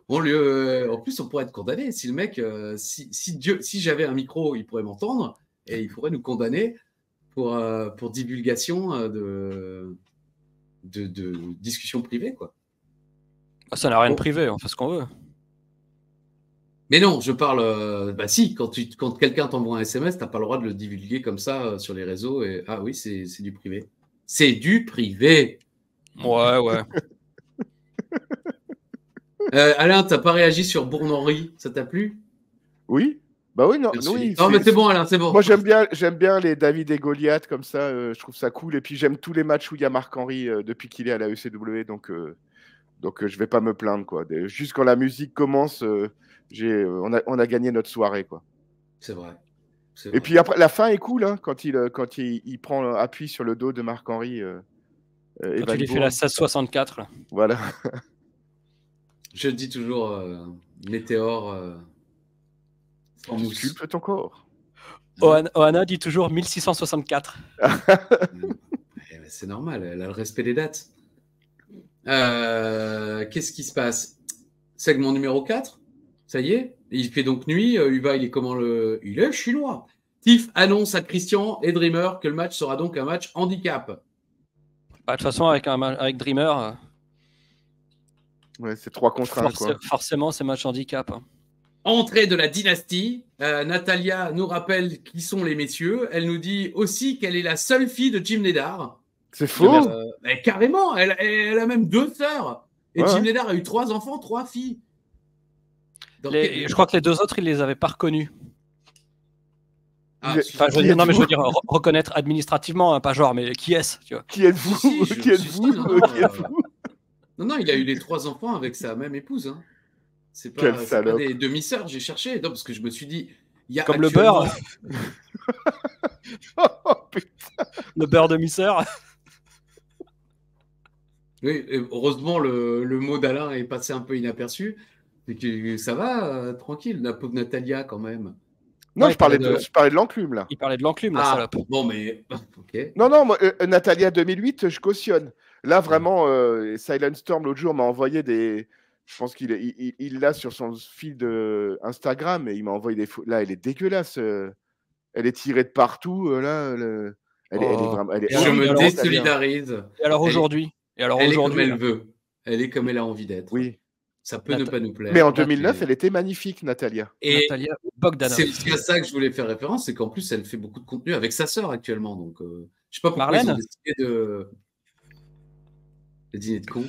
En plus, on pourrait être condamné. Si le mec, si j'avais un micro, il pourrait m'entendre et il pourrait nous condamner pour divulgation de discussions privées, quoi. Ça n'a rien de privé, on fait ce qu'on veut. Mais non, je parle. Si, quand quelqu'un t'envoie un SMS, t'as pas le droit de le divulguer comme ça sur les réseaux. Et ah oui, c'est du privé. C'est du privé. Ouais. Alain, t'as pas réagi sur Bourne-Henry, ça t'a plu? Oui. Bah oui, non. Oui, non, mais c'est bon, Alain, c'est bon. Moi, j'aime bien les David et Goliath comme ça. Je trouve ça cool. Et puis j'aime tous les matchs où il y a Marc-Henry depuis qu'il est à la ECW. Donc je vais pas me plaindre, quoi. Juste quand la musique commence, on a gagné notre soirée, quoi. C'est vrai. Et puis après, la fin est cool, hein, quand il prend appui sur le dos de Marc-Henry. Quand Evan tu lui fais Bourne. la 1664. Là. Voilà. Je dis toujours météore sans Tu mousse. sculptes ton corps. Ohana dit toujours 1664. C'est normal, elle a le respect des dates. Qu'est-ce qui se passe? Segment numéro 4. Ça y est. Il fait donc nuit. Uva, il est comment Il est chinois. Tiff annonce à Christian et Dreamer que le match sera donc un match handicap. Bah, de toute façon, avec Dreamer, Ouais, c'est 3 contre 1, quoi. forcément, c'est match handicap. Hein. Entrée de la dynastie. Natalia nous rappelle qui sont les messieurs. Elle nous dit aussi qu'elle est la seule fille de Jim Neddar. C'est faux. Mais carrément, elle a même 2 sœurs. Et Ouais. Jim Neddar a eu 3 enfants, 3 filles. Donc, Je crois que les 2 autres, il les avait pas reconnus. Ah, Enfin, je veux dire, non, mais je veux dire reconnaître administrativement, hein, pas genre, mais qui est-ce, tu vois. Qui êtes-vous? Si, si, Qui êtes-vous? non, Qui êtes-vous? Non, il a eu les 3 enfants avec sa même épouse. Hein. C'est Quelle pas salope. des demi-sœurs, j'ai cherché. Non, parce que je me suis dit, il y a Comme le actuellement- beurre, Oh, putain. le beurre demi-sœur. Oui, et heureusement, le mot d'Alain est passé un peu inaperçu. Et que ça va, tranquille, la pauvre Natalia quand même. Non, Ouais, je parlais de- de l'enclume, là. Il parlait de l'enclume, la Ah, salope. bon, mais ok. Non, moi, Natalia 2008, je cautionne. Là, vraiment, Silent Storm, l'autre jour, m'a envoyé des... Je pense qu'il l'a sur son feed Instagram, et il m'a envoyé des photos. Là, elle est dégueulasse. Elle est tirée de partout. Là, elle est vraiment... Elle est Et Je alors, me horrible, Natalia. désolidarise. Et alors Elle est- aujourd'hui Et alors Elle est comme aujourd'hui elle là. veut. Elle est comme elle a envie d'être. Oui. Ça peut ne pas nous plaire. Mais en 2009, elle était magnifique, Natalia. Et Natalia Bogdanov. c'est aussi à ça que je voulais faire référence, c'est qu'en plus, elle fait beaucoup de contenu avec sa sœur actuellement. Donc, je sais pas pourquoi Marlène ils ont décidé de... Le dîner de con.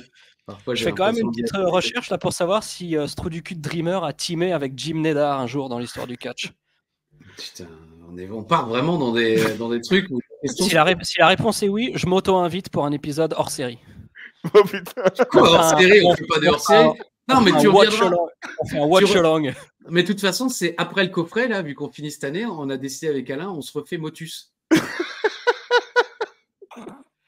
Parfois, Je j'ai fais quand même l'impression une petite d'y être- recherche là pour savoir si ce trou du cul de Dreamer a teamé avec Jim Neddar un jour dans l'histoire du catch. Putain, on part vraiment dans des trucs où... Si la réponse est oui, je m'auto-invite pour un épisode hors série. Oh putain. Quoi, hors Enfin, série, on fait pas de hors série. Non, mais tu reviendras. On fait un watch along. Mais de toute façon, c'est après le coffret, là, vu qu'on finit cette année, on a décidé avec Alain, on se refait Motus.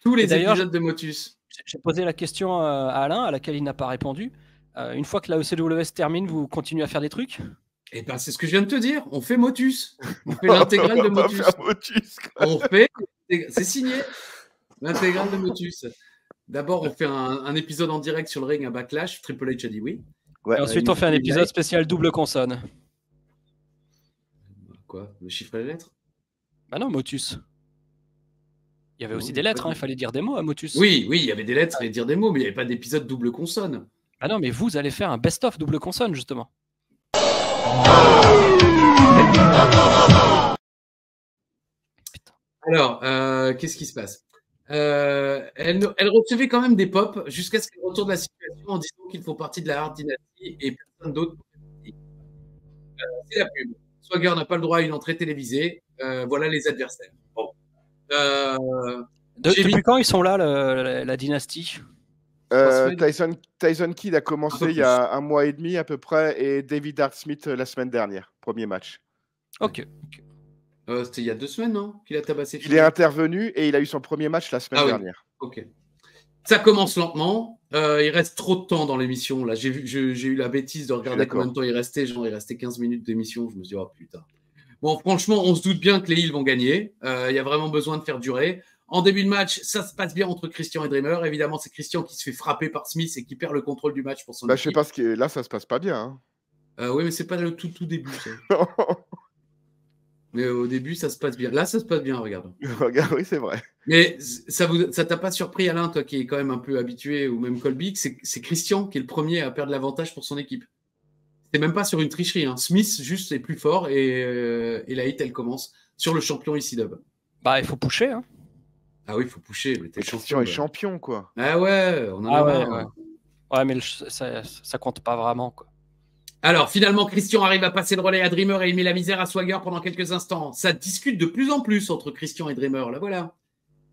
Tous les Et d'ailleurs, épisodes de Motus. J'ai posé la question à Alain, à laquelle il n'a pas répondu. Une fois que la ECW se termine, vous continuez à faire des trucs? Et ben, c'est ce que je viens de te dire. On fait Motus. On fait l'intégrale de On va Motus. faire Motus, quoi. On fait, c'est signé, l'intégrale de Motus. D'abord, on fait un épisode en direct sur le ring à Backlash. Triple H a dit oui. Ouais. Et ensuite, on fait un épisode spécial double consonne. Quoi? Le chiffre et la lettre? Bah non, Motus. Il y avait Non, aussi il y des a pas lettres, de- il fallait dire des mots à Motus. Oui, il y avait des lettres et dire des mots, mais il n'y avait pas d'épisode double consonne. Ah non, mais vous allez faire un best-of double consonne, justement. Alors, qu'est-ce qui se passe? Elle recevait quand même des pops jusqu'à ce qu'elle retourne la situation en disant qu'ils font partie de la Hard Dynasty et personne d'autre. C'est la pub. Swagger n'a pas le droit à une entrée télévisée. Voilà les adversaires. Bon. J'ai Depuis mis- quand ils sont là, la dynastie? Tyson Kidd a commencé Un peu il y a 1 mois et demi à peu près, et David Hart Smith la semaine dernière, premier match. Ok. C'était il y a 2 semaines, non? Qu'il a tabassé. Il est intervenu et il a eu son premier match la semaine Ah oui. dernière. Ok. Ça commence lentement. Il reste trop de temps dans l'émission. Là, j'ai eu la bêtise de regarder d'accord. combien de temps il restait. Genre, il restait 15 minutes d'émission. Je me suis dit, oh putain. Bon, franchement, on se doute bien que les Heels vont gagner. Il y a vraiment besoin de faire durer. En début de match, ça se passe bien entre Christian et Dreamer. Évidemment, c'est Christian qui se fait frapper par Smith et qui perd le contrôle du match pour son Bah, je sais équipe. pas ce qui est... Là, ça se passe pas bien. Oui, mais c'est pas le tout début. Ça. Hein. Mais au début, ça se passe bien. Là, ça se passe bien, regarde. Regarde, oui, c'est vrai. Mais ça t'a pas surpris, Alain, toi qui est quand même un peu habitué, ou même Colby, que c'est Christian qui est le premier à perdre l'avantage pour son équipe. C'est même pas sur une tricherie. Hein. Smith, juste, est plus fort et la hit, elle commence sur le champion ECW. Bah, il faut pusher. Hein. Ah oui, il faut pusher. Mais t'es Mais Christian champion. est bah. champion, quoi. Ah ouais, on en a Ah ouais, marre. ouais. hein. Ouais, mais ça compte pas vraiment, quoi. Alors, finalement, Christian arrive à passer le relais à Dreamer et il met la misère à Swagger pendant quelques instants. Ça discute de plus en plus entre Christian et Dreamer. Là, voilà.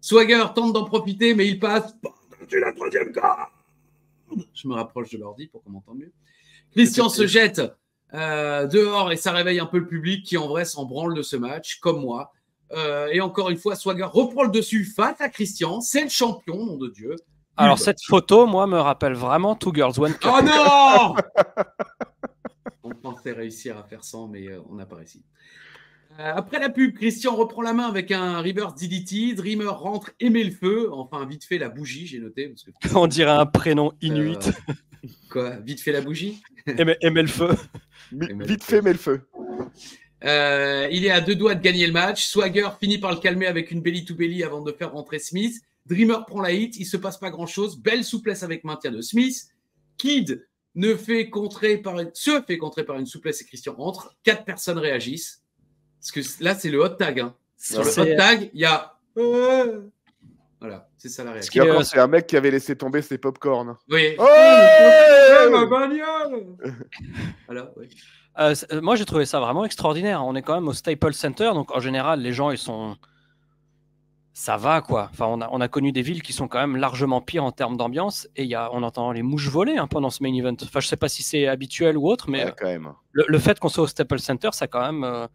Swagger tente d'en profiter, mais il passe. C'est la 3e corde. Je me rapproche de l'ordi pour qu'on m'entende mieux. Christian se jette dehors et ça réveille un peu le public qui, en vrai, s'en branle de ce match, comme moi. Et encore une fois, Swagger reprend le dessus face à Christian. C'est le champion, nom de Dieu. Alors, cette photo, moi, me rappelle vraiment Two Girls One Cup. Oh non! On pensait réussir à faire 100, mais on n'a pas réussi. Après la pub, Christian reprend la main avec un reverse DDT. Dreamer rentre et met le feu. Enfin, vite fait la bougie, j'ai noté. Parce que... On dirait un prénom inuit. Quoi? Vite fait la bougie? Aimer le feu. Vite fait, mais le feu. Il est à 2 doigts de gagner le match. Swagger finit par le calmer avec une belly-to-belly avant de faire rentrer Smith. Dreamer prend la hit. Il se passe pas grand-chose. Belle souplesse avec maintien de Smith. Kid se fait contrer par une souplesse et Christian entre. 4 personnes réagissent. Parce que là, c'est le hot tag. Hein. Sur le hot tag, il y a... Voilà, c'est ça la réaction. C'est un mec qui avait laissé tomber ses popcorn. Oui. Oh ma bagnole. Voilà, oui. Moi, j'ai trouvé ça vraiment extraordinaire. On est quand même au Staples Center, donc en général, les gens, ils sont... Ça va, quoi. Enfin, on a connu des villes qui sont quand même largement pires en termes d'ambiance, et on entend les mouches voler pendant ce main event. Enfin, je sais pas si c'est habituel ou autre, mais quand même. Le fait qu'on soit au Staples Center, ça quand même...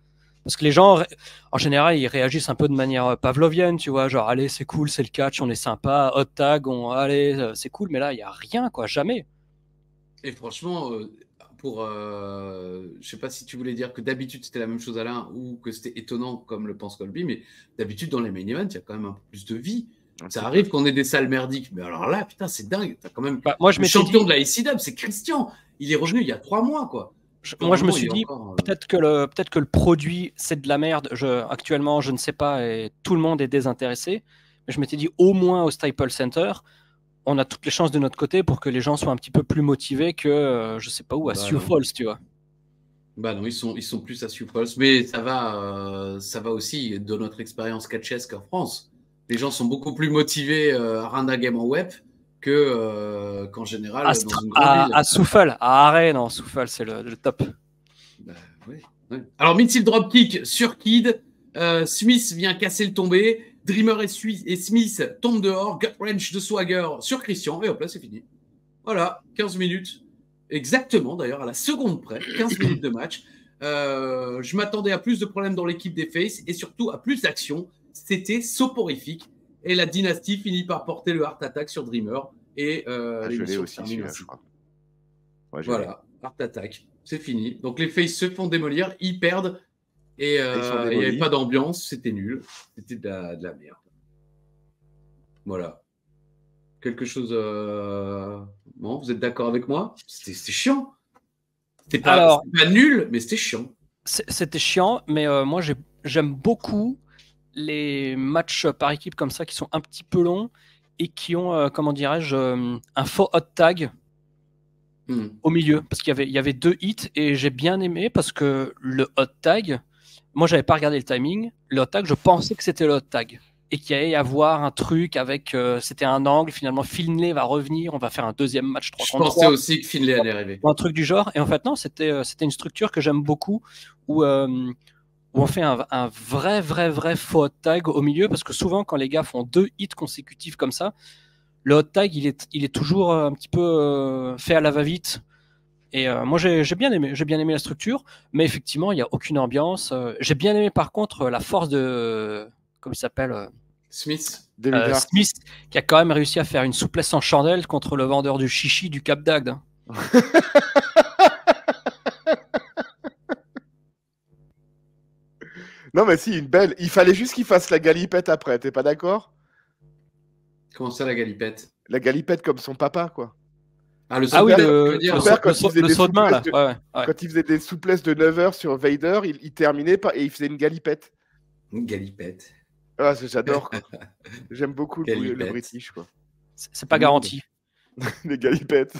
Parce que les gens, en général, ils réagissent un peu de manière pavlovienne, tu vois, genre, allez, c'est cool, c'est le catch, on est sympa, hot tag, allez, c'est cool, mais là, il n'y a rien, quoi, jamais. Et franchement, je sais pas si tu voulais dire que d'habitude c'était la même chose Alain ou que c'était étonnant comme le pense Colby, mais d'habitude dans les main events, il y a quand même un peu plus de vie. Ça arrive qu'on ait des salles merdiques, mais alors là, putain, c'est dingue. T'as quand même moi, je le champion de la ICW, c'est Christian. Il est revenu il y a 3 mois, quoi. Moi, je me suis dit, peut-être que le produit, c'est de la merde. Actuellement, je ne sais pas, et tout le monde est désintéressé. Mais je m'étais dit, au moins au Staples Center, on a toutes les chances de notre côté pour que les gens soient un petit peu plus motivés que, je sais pas où, à Sioux Falls, tu vois. Bah non, ils sont plus à Sioux Falls, mais ça va aussi de notre expérience catchesque en France. Les gens sont beaucoup plus motivés à Rinda Game en web qu'en général dans une grande ville. À Souffle, à Arrêt, non, Souffle, c'est le top. Bah, ouais. Alors, mid-seal dropkick sur Kid. Smith vient casser le tombé. Dreamer et Smith tombent dehors. Gut wrench de Swagger sur Christian. Et hop là, c'est fini. Voilà, 15 minutes. Exactement, d'ailleurs, à la seconde près. 15 minutes de match. Je m'attendais à plus de problèmes dans l'équipe des Faces et surtout à plus d'action. C'était soporifique. Et la dynastie finit par porter le Heart Attack sur Dreamer. Et je l'ai aussi, celui-là, je crois. Ouais, voilà, Heart Attack. C'est fini. Donc les Faces se font démolir, ils perdent. Et il n'y avait pas d'ambiance, c'était nul. C'était de la merde. Voilà. Quelque chose... Bon, vous êtes d'accord avec moi? C'était chiant. C'était pas nul, mais c'était chiant. C'était chiant, mais moi, j'aime beaucoup les matchs par équipe comme ça qui sont un petit peu longs et qui ont, comment dirais-je, un faux hot tag au milieu. Parce qu'il y avait 2 hits et j'ai bien aimé parce que le hot tag, moi, j'avais pas regardé le timing. Le hot tag, je pensais que c'était le hot tag. Et qu'il y allait y avoir un truc avec... c'était un angle, finalement, Finlay va revenir, on va faire un deuxième match 3 contre 3. Je pensais aussi que Finlay allait arriver. Un truc du genre. Et en fait, non, c'était une structure que j'aime beaucoup où on fait un vrai faux hot tag au milieu, parce que souvent, quand les gars font 2 hits consécutifs comme ça, le hot tag, il est toujours un petit peu fait à la va-vite. Et moi, j'ai bien aimé la structure, mais effectivement, il n'y a aucune ambiance. J'ai bien aimé, par contre, la force de... Comment il s'appelle Smith. Smith, qui a quand même réussi à faire une souplesse en chandelle contre le vendeur du chichi du Cap d'Agde. Hein. Non, mais si, une belle. Il fallait juste qu'il fasse la galipette après, t'es pas d'accord? Comment ça, la galipette? La galipette comme son papa, quoi. Ah, le saut de main, là. Ouais. Quand il faisait des souplesses de 9 heures sur Vader, il terminait et il faisait une galipette. Une galipette. Ah, j'adore, quoi. J'aime beaucoup le British, quoi. C'est pas garanti. Les galipettes.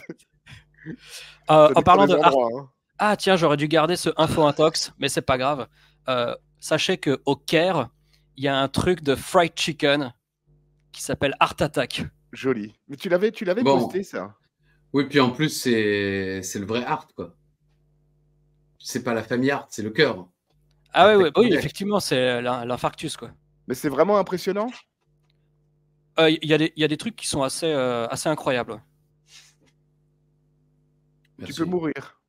En parlant de... hein. Ah, tiens, j'aurais dû garder ce info intox, mais c'est pas grave. Sachez qu'au Caire, il y a un truc de fried chicken qui s'appelle Heart Attack. Joli. Mais tu l'avais posté, ça. Oui, puis en plus, c'est le vrai Heart, quoi. C'est pas la famille Heart, c'est le cœur. Ah oui, effectivement, c'est l'infarctus, quoi. Mais c'est vraiment impressionnant. Il y a des trucs qui sont assez incroyables. Merci. Tu peux mourir.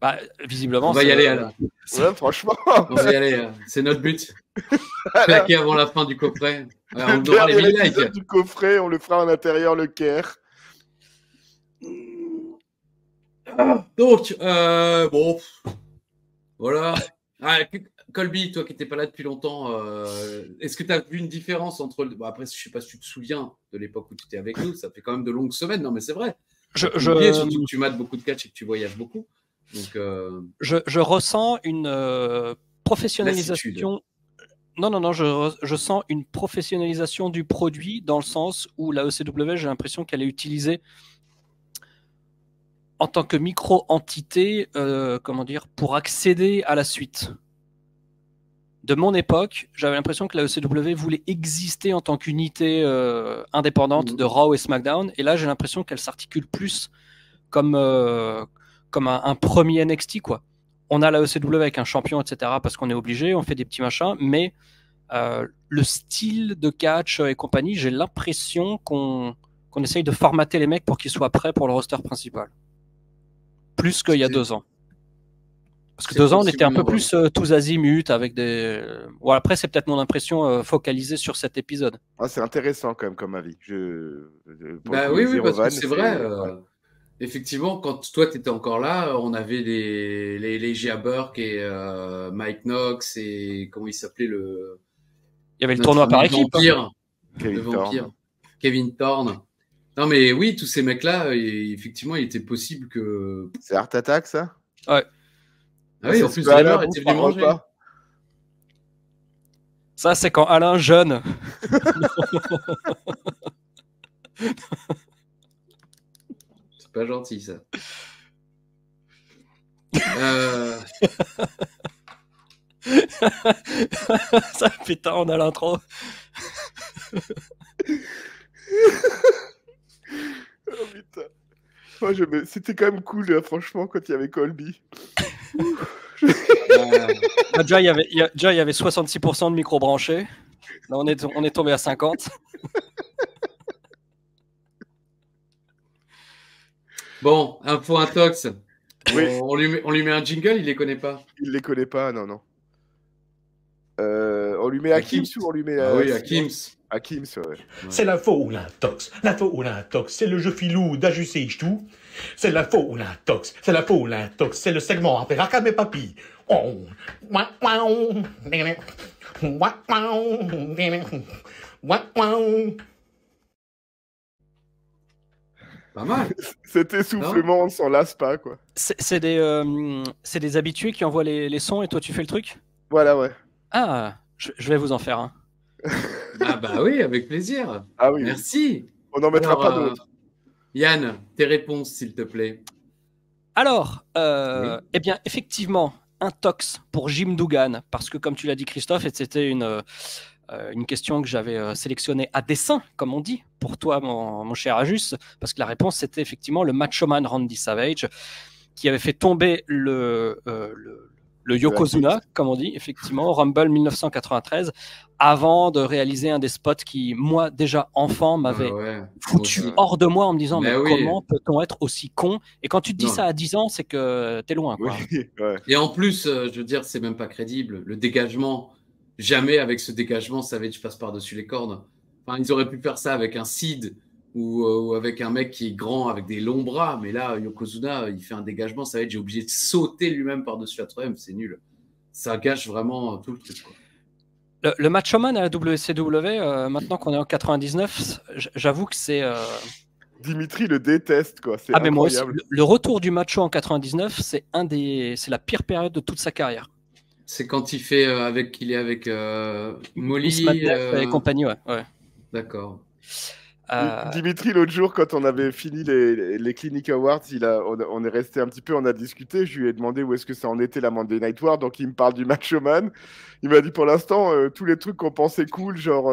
Bah, visiblement, On va y aller, Alain. Ouais, franchement. On va y aller. C'est notre but. Claquer avant la fin du coffret. Ouais, on Le aura les dernier 1000 likes. épisode du coffret, on le fera en intérieur, le Caire. Donc, bon, voilà. Ah, Colby, toi qui n'étais pas là depuis longtemps, est-ce que tu as vu une différence entre... Bon, après, je ne sais pas si tu te souviens de l'époque où tu étais avec nous, ça fait quand même de longues semaines, non mais c'est vrai. Surtout que tu mates beaucoup de catch et que tu voyages beaucoup. Donc, je ressens une professionnalisation... Non, je sens une professionnalisation du produit dans le sens où la ECW, j'ai l'impression qu'elle est utilisée en tant que micro-entité, pour accéder à la suite. De mon époque, j'avais l'impression que la ECW voulait exister en tant qu'unité indépendante de Raw et SmackDown, et là j'ai l'impression qu'elle s'articule plus comme un premier NXT, quoi. On a la ECW avec un champion, etc., parce qu'on est obligé, on fait des petits machins, mais le style de catch et compagnie, j'ai l'impression qu'on essaye de formater les mecs pour qu'ils soient prêts pour le roster principal. Plus qu'il y a 2 ans. Parce que 2 ans, on était un peu plus tous azimuts avec des... Bon, après, c'est peut-être mon impression focalisée sur cet épisode. Ah, c'est intéressant quand même comme avis. Bah oui, parce que c'est vrai. Effectivement, quand toi, tu étais encore là, on avait les Gia Burke et Mike Knox et comment il s'appelait le... Il y avait le tournoi par équipe. Vampire, le vampire. Kevin Thorne. Non, mais oui, tous ces mecs-là, effectivement, il était possible que... C'est Art Attack, ça? Ouais. Ah oui, en plus, Alain était venu manger. Ça, c'est quand Alain jeune. C'est pas gentil, ça. Ça, putain, on a l'intro. Oh putain. Moi, c'était quand même cool, là, franchement, quand il y avait Colby. Déjà, il y avait 66% de micro branchés. Là, on est tombé à 50. Bon, info intox. Oui. On lui met un jingle, il les connaît pas. Il les connaît pas, non. On lui met Akims ou on lui met... oui, Akims. Akims, ouais. C'est l'info ou l'intox. L'info ou l'intox, c'est le jeu filou d'Ajusé tout. C'est l'info ou l'intox. C'est l'info ou l'intox, c'est le segment après Rakam et Papy. Pas mal. Cet essoufflement, on s'en lasse pas, quoi. C'est des habitués qui envoient les sons et toi tu fais le truc? Voilà, ouais. Ah, je vais vous en faire un. Ah bah oui, avec plaisir. Ah oui. Merci. On n'en mettra pas d'autres. Yann, tes réponses, s'il te plaît. Alors, eh bien, effectivement, un tox pour Jim Duggan, parce que comme tu l'as dit, Christophe, et c'était une question que j'avais sélectionnée à dessein, comme on dit, pour toi, mon cher Ajus, parce que la réponse, c'était effectivement le macho-man Randy Savage, qui avait fait tomber le Yokozuna, comme on dit, effectivement, Rumble 1993, avant de réaliser un des spots qui, moi, déjà enfant, m'avait foutu hors de moi en me disant mais comment peut-on être aussi con? Et quand tu te dis ça à 10 ans, c'est que t'es loin, quoi. Oui, ouais. Et en plus, je veux dire, c'est même pas crédible. Le dégagement, jamais avec ce dégagement, Savage passe par-dessus les cordes. Enfin, ils auraient pu faire ça avec un Sid ou avec un mec qui est grand, avec des longs bras. Mais là, Yokozuna, il fait un dégagement, Savage est obligé de sauter lui-même par-dessus la troisième. C'est nul. Ça gâche vraiment tout le truc, quoi. Le Macho-Man à la WCW, maintenant qu'on est en 99, j'avoue que c'est... Dimitri le déteste, quoi. C'est mais moi aussi, incroyable. le retour du Macho en 99, c'est la pire période de toute sa carrière. C'est quand il fait il est avec Molly et compagnie, ouais. D'accord. Dimitri, l'autre jour, quand on avait fini les Clinic Awards, on est resté un petit peu, on a discuté. Je lui ai demandé où est-ce que ça en était la Monday Night War. Donc, il me parle du Macho-Man. Il m'a dit pour l'instant, tous les trucs qu'on pensait cool, genre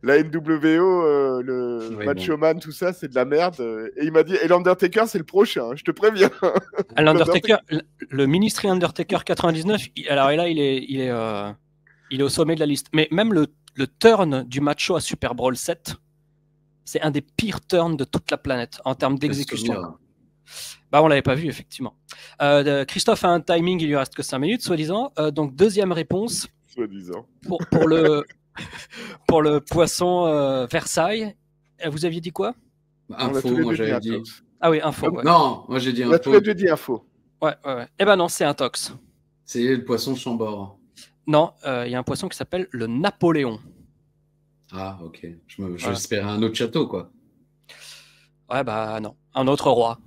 la NWO, le Macho-Man, tout ça, c'est de la merde. Et il m'a dit, et l'Undertaker, c'est le prochain, je te préviens. L'Undertaker, le Ministry Undertaker 99, alors là, il est au sommet de la liste. Mais même le turn du Macho à Super Bowl 7, c'est un des pires turns de toute la planète en termes d'exécution. Bah, on l'avait pas vu, effectivement. Christophe a un timing, il lui reste que 5 minutes, soi-disant. Donc, deuxième réponse Soi-disant. pour le, pour le poisson Versailles. Vous aviez dit quoi? On a Info, tous les moi deux dit j'avais un dit. tox. Ah oui, info. Ouais. Non, moi j'ai dit On a tous info. les deux dit info. Ouais. Eh ben non, c'est un tox. C'est le poisson Chambord. Non, il y a un poisson qui s'appelle le Napoléon. Ah, ok. J'espérais un autre château, quoi. Ouais, bah non, un autre roi.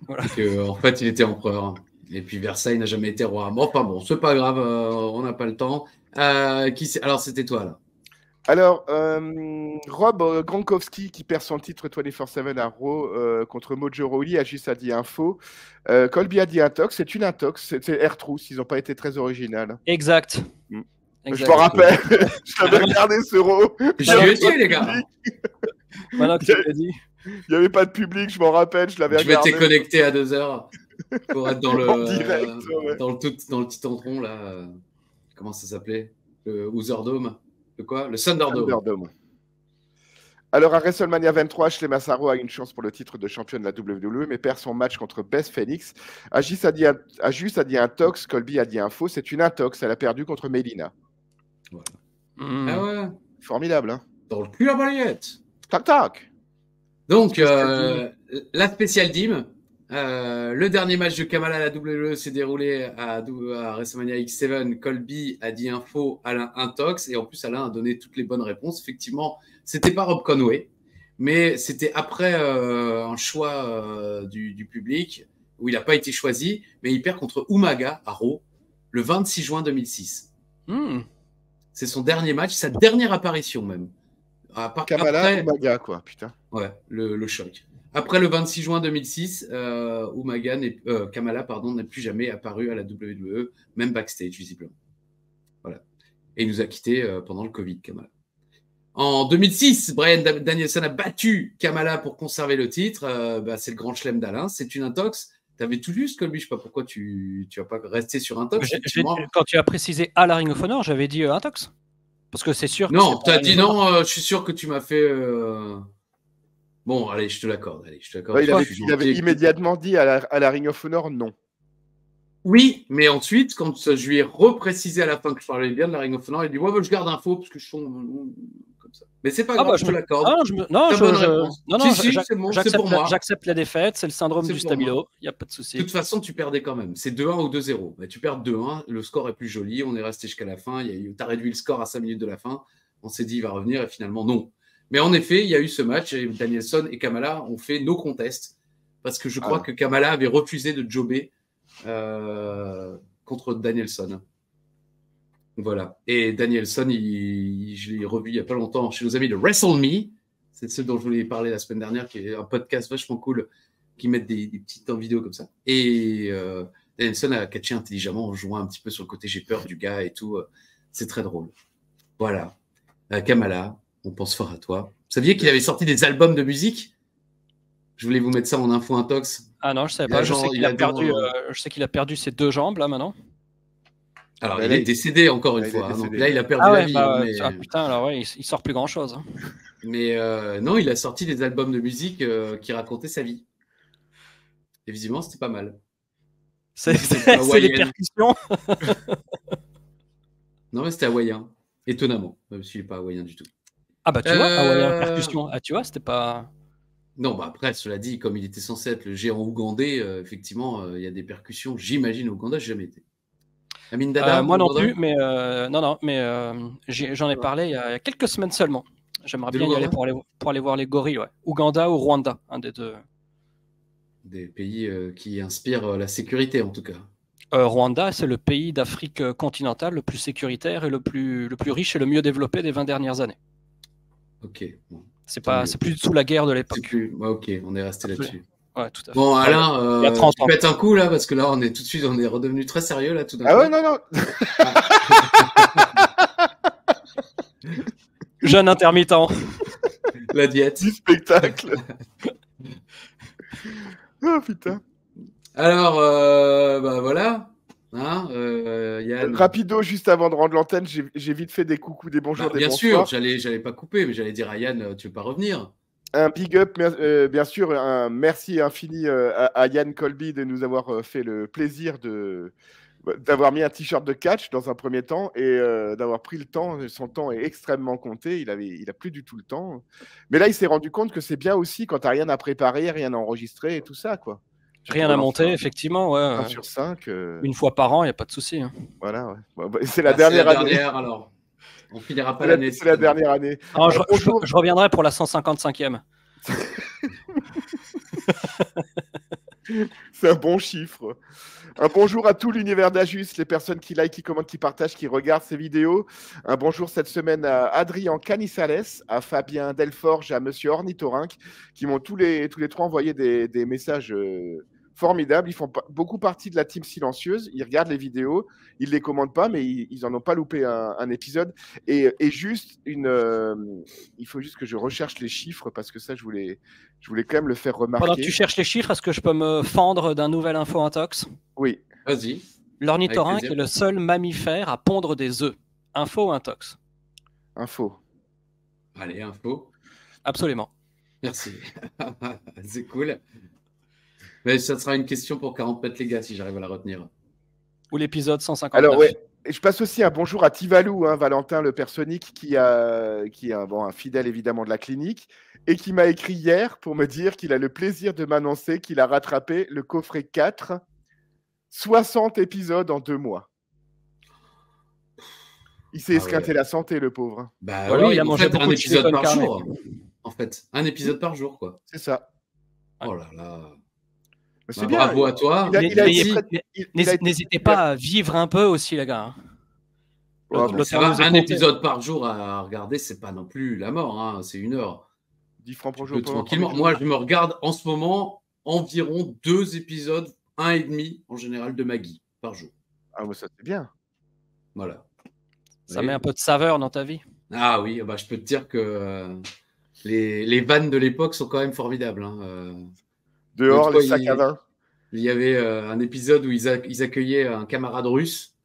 En fait, il était empereur. Et puis Versailles n'a jamais été roi. Bon, enfin bon, c'est pas grave, on n'a pas le temps. Alors, c'était toi, là. Alors, Rob Gronkowski qui perd son titre 24/7 à Raw contre Mojo Rawley a juste dit info. Colby a dit intox, c'est une intox, c'est R-Truth, ils n'ont pas été très original. Exact. Je m'en rappelle, je l'avais regardé ce Raw. J'ai été, les gars. Voilà, tu l'as dit. Il n'y avait pas de public, je m'en rappelle, je l'avais regardé. Je m'étais connecté à 2h pour être dans le, En direct, ouais. dans le petit tantron, là. Comment ça s'appelait? Le Houserdome. Le quoi? Le Thunderdome. Alors, à WrestleMania 23, Ashley Massaro a une chance pour le titre de championne de la WWE, mais perd son match contre Beth Phoenix. Agis a dit intox, Colby a dit info, c'est une intox, elle a perdu contre Melina. Voilà. Ah ouais. Formidable, hein? Dans le cul à balayette. Tac, tac. Donc, la spéciale Dim. Le dernier match de Kamala à la WWE s'est déroulé à WrestleMania X7. Colby a dit info, Alain intox, et en plus Alain a donné toutes les bonnes réponses. Effectivement, c'était pas Rob Conway, mais c'était après un choix du public où il n'a pas été choisi, mais il perd contre Umaga à Raw le 26 juin 2006. C'est son dernier match, sa dernière apparition même. Kamala, Umaga, quoi, putain. Ouais, le choc. Après le 26 juin 2006, Kamala n'est plus jamais apparu à la WWE, même backstage, visiblement. Voilà. Et il nous a quittés pendant le Covid, Kamala. En 2006, Bryan Danielson a battu Kamala pour conserver le titre. C'est le grand chelem d'Alain. C'est une intox. Tu avais tout juste, Colby. Je ne sais pas pourquoi tu vas pas rester sur intox. Quand tu as précisé à la Ring of Honor, j'avais dit intox. Parce que c'est sûr. Non, tu as dit non. Je suis sûr que tu m'as fait. Bon, allez, je te l'accorde. Ouais, il avait immédiatement dit à la Ring of Honor non. Oui, mais ensuite, quand je lui ai reprécisé à la fin que je parlais bien de la Ring of Honor, il dit ouais, je garde info parce que je suis comme ça. Mais c'est pas grave, je te l'accorde. J'accepte la défaite, c'est le syndrome du stabilo, il n'y a pas de souci. De toute façon, tu perdais quand même. C'est 2-1 ou 2-0. Mais tu perds 2-1, le score est plus joli, on est resté jusqu'à la fin, tu as réduit le score à 5 minutes de la fin, on s'est dit il va revenir et finalement non. Mais en effet, il y a eu ce match et Danielson et Kamala ont fait no contest parce que je crois que Kamala avait refusé de jobber contre Danielson. Voilà. Et Danielson, je l'ai revu il n'y a pas longtemps chez nos amis de Wrestle Me. C'est ce dont je voulais parler la semaine dernière, qui est un podcast vachement cool, qui mettent des petites vidéos comme ça. Et Danielson a catché intelligemment en jouant un petit peu sur le côté j'ai peur du gars et tout. C'est très drôle. Voilà. Kamala, on pense fort à toi. Vous saviez qu'il avait sorti des albums de musique? Je voulais vous mettre ça en info intox. Ah non, je ne savais pas. Je sais qu'il a perdu ses 2 jambes, là, maintenant. Alors, il est décédé, encore une fois. Donc là, il a perdu la vie. Putain, alors ouais, il sort plus grand-chose. Hein. Mais non, il a sorti des albums de musique qui racontaient sa vie. Et visiblement, c'était pas mal. C'est les percussions. Non, mais c'était hawaïen. Étonnamment. Même s'il n'est pas hawaïen du tout. Ah bah tu vois, hawaïen, percussion. Ah tu vois, c'était pas... Non, bah après, cela dit, comme il était censé être le géant ougandais, effectivement, il y a des percussions. J'imagine au Ouganda, je n'ai jamais été. Amin Dada, moi non plus, mais j'en ai parlé il y a quelques semaines seulement. J'aimerais bien y aller pour aller voir les gorilles. Ouais. Ouganda ou Rwanda, un des deux. Des pays qui inspirent la sécurité, en tout cas. Rwanda, c'est le pays d'Afrique continentale le plus sécuritaire et le plus riche et le mieux développé des 20 dernières années. Ok. Bon. C'est plus sous la guerre de l'époque. Ok, on est resté là-dessus. Ouais, tout à fait. Bon, Alain, tu pètes un coup là, parce que là, on est tout de suite, on est redevenu très sérieux là, tout d'un coup. Ah ouais, non. Jeune intermittent. La diète. Du spectacle. Oh putain. Alors, voilà. Hein, Yann. Rapido, juste avant de rendre l'antenne, j'ai vite fait des coucous, des bonjours, des bien bonsoirs. sûr, j'allais pas couper, mais j'allais dire à Yann, tu veux pas revenir? Un big up, bien sûr, un merci infini à Yann Colby de nous avoir fait le plaisir d'avoir mis un t-shirt de catch dans un premier temps et d'avoir pris le temps. Son temps est extrêmement compté. Il a plus du tout le temps. Mais là, il s'est rendu compte que c'est bien aussi quand tu n'as rien à préparer, rien à enregistrer et tout ça, quoi. Rien à monter, effectivement. Ouais, 1 sur 5. Une fois par an, il n'y a pas de souci. Hein. Voilà, ouais. Bon, c'est la dernière année. Alors. On finira pas l'année. C'est la dernière année. Alors, je reviendrai pour la 155e. C'est un bon chiffre. Un bonjour à tout l'univers d'Ajus, les personnes qui like, qui commentent, qui partagent, qui regardent ces vidéos. Un bonjour cette semaine à Adrien Canissales, à Fabien Delforge, à Monsieur Ornithorynque, qui m'ont tous les trois envoyé des messages formidables. Ils font beaucoup partie de la team silencieuse. Ils regardent les vidéos, ils les commentent pas, mais ils n'en ont pas loupé un épisode. Et juste il faut juste que je recherche les chiffres parce que ça, je voulais quand même le faire remarquer. Pendant que tu cherches les chiffres, est-ce que je peux me fendre d'un nouvel info intox? Oui. Vas-y. L'ornithorynque est le seul mammifère à pondre des œufs. Info ou intox? Info. Allez, info. Absolument. Merci. C'est cool. Mais ça sera une question pour 40 mètres les gars, si j'arrive à la retenir. Ou l'épisode 159. Alors, ouais. Je passe aussi un bonjour à Tivalou, hein, Valentin le personique, qui est un fidèle évidemment de la clinique, et qui m'a écrit hier pour me dire qu'il a le plaisir de m'annoncer qu'il a rattrapé le coffret 4, 60 épisodes en 2 mois. Il s'est esquinté la santé, le pauvre. Bah voilà, oui, il a mangé beaucoup de épisode par carnet. jour. En fait, un épisode par jour, quoi. C'est ça. Oh là là. C'est bien. Bravo à toi. N'hésitez pas à vivre un peu aussi, les gars. Un épisode par jour à regarder, c'est pas non plus la mort. Hein. C'est 1 heure. 10 francs par jour. Tranquillement. Moi, je me regarde en ce moment environ 2 épisodes, 1,5 en général de Maggie par jour. Ah, mais ça, c'est bien. Voilà. Ça met un peu de saveur dans ta vie. Ah oui, bah, je peux te dire que les vannes de l'époque sont quand même formidables. Hein. Dehors, les sacs à vin. Il y avait un épisode où ils accueillaient un camarade russe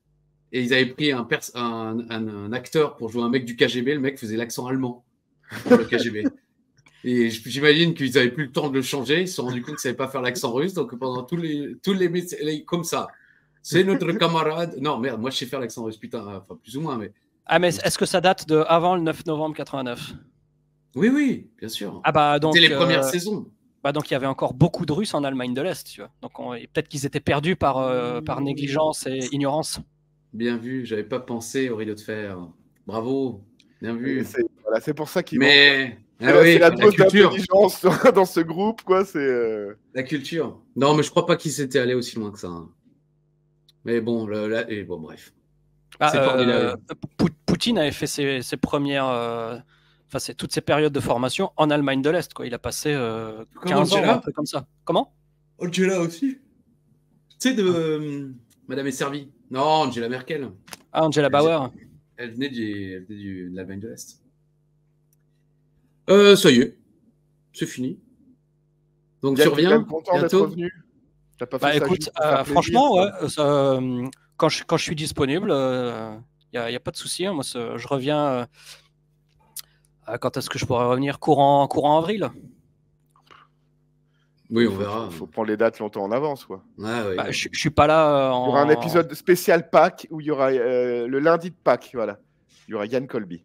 et ils avaient pris un acteur pour jouer un mec du KGB. Le mec faisait l'accent allemand pour le KGB. Et j'imagine qu'ils n'avaient plus le temps de le changer. Ils se sont rendus compte qu'ils ne savaient pas faire l'accent russe. Donc pendant tous les comme ça. C'est notre camarade. Non, merde, moi je sais faire l'accent russe, putain, enfin plus ou moins. Mais... Ah, mais est-ce que ça date de avant le 9 novembre 89? Oui, bien sûr. Ah bah donc. C'était les premières saisons. Bah donc il y avait encore beaucoup de Russes en Allemagne de l'Est, tu vois. Donc peut-être qu'ils étaient perdus par négligence et ignorance. Bien vu, j'avais pas pensé au rideau de fer. Bravo, bien vu. C'est pour ça qu'il. Mais c'est la dose d'intelligence dans ce groupe, quoi. C'est la culture. Non, mais je crois pas qu'il s'était allé aussi loin que ça. Hein. Mais bon, bref. Poutine avait fait ses premières. Enfin, toutes ces périodes de formation en Allemagne de l'Est, quoi. Il a passé 15 ans, un peu comme ça. Comment? Angela aussi. Tu sais, de Madame est servie. Non, Angela Merkel. Ah, Angela Bauer. Elle venait de l'Allemagne de l'Est. Ça y est. C'est fini. Donc, tu reviens content d'être revenu. Bah, écoute, franchement, ouais, quand je suis disponible, il n'y a pas de souci. Hein. Moi, je reviens... quand est-ce que je pourrais revenir? Courant avril? Oui, on verra. Il faut prendre les dates longtemps en avance, quoi. Ah, oui. Bah, je suis pas là. Il y aura un épisode spécial Pâques où il y aura le lundi de Pâques, voilà. Il y aura Yann Colby.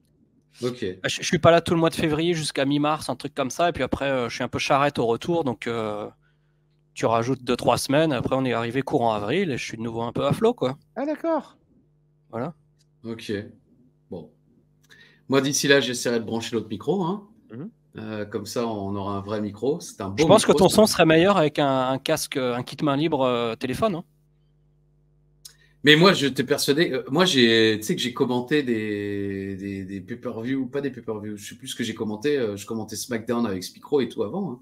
Ok. Bah, je suis pas là tout le mois de février jusqu'à mi-mars, un truc comme ça. Et puis après, je suis un peu charrette au retour, donc tu rajoutes 2-3 semaines. Après, on est arrivé courant avril et je suis de nouveau un peu à flot, quoi. Ah d'accord. Voilà. Ok. Bon. Moi, d'ici là, j'essaierai de brancher l'autre micro. Hein. Comme ça, on aura un vrai micro. C'est un beau je pense micro, que ton son serait meilleur avec un casque, un kit main libre téléphone. Hein. Mais moi, je t'ai persuadé. Moi, tu sais que j'ai commenté des pay-per-view, pas des pay-per-view. Je sais plus ce que j'ai commenté. Je commentais SmackDown avec ce micro et tout avant. Hein.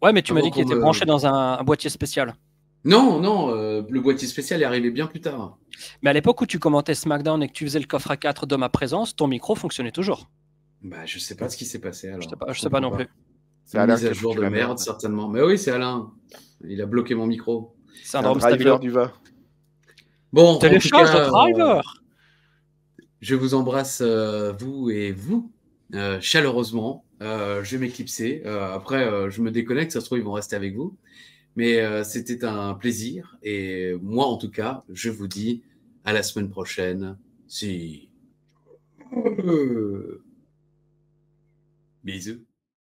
Ouais, mais tu m'as dit qu'il était branché dans un boîtier spécial. Non, le boîtier spécial est arrivé bien plus tard. Mais à l'époque où tu commentais SmackDown et que tu faisais le coffre à 4 de ma présence, ton micro fonctionnait toujours. Bah, je sais pas ce qui s'est passé alors. Je sais pas non plus. C'est Alain mise à jour de merde, certainement. Mais oui, c'est Alain. Il a bloqué mon micro. C'est un driver du va. Bon, télécharge le driver. Je vous embrasse, vous et vous, chaleureusement. Je vais m'éclipser. Après, je me déconnecte, ça se trouve, ils vont rester avec vous. Mais c'était un plaisir. Et moi, en tout cas, je vous dis à la semaine prochaine. Si. Bisous.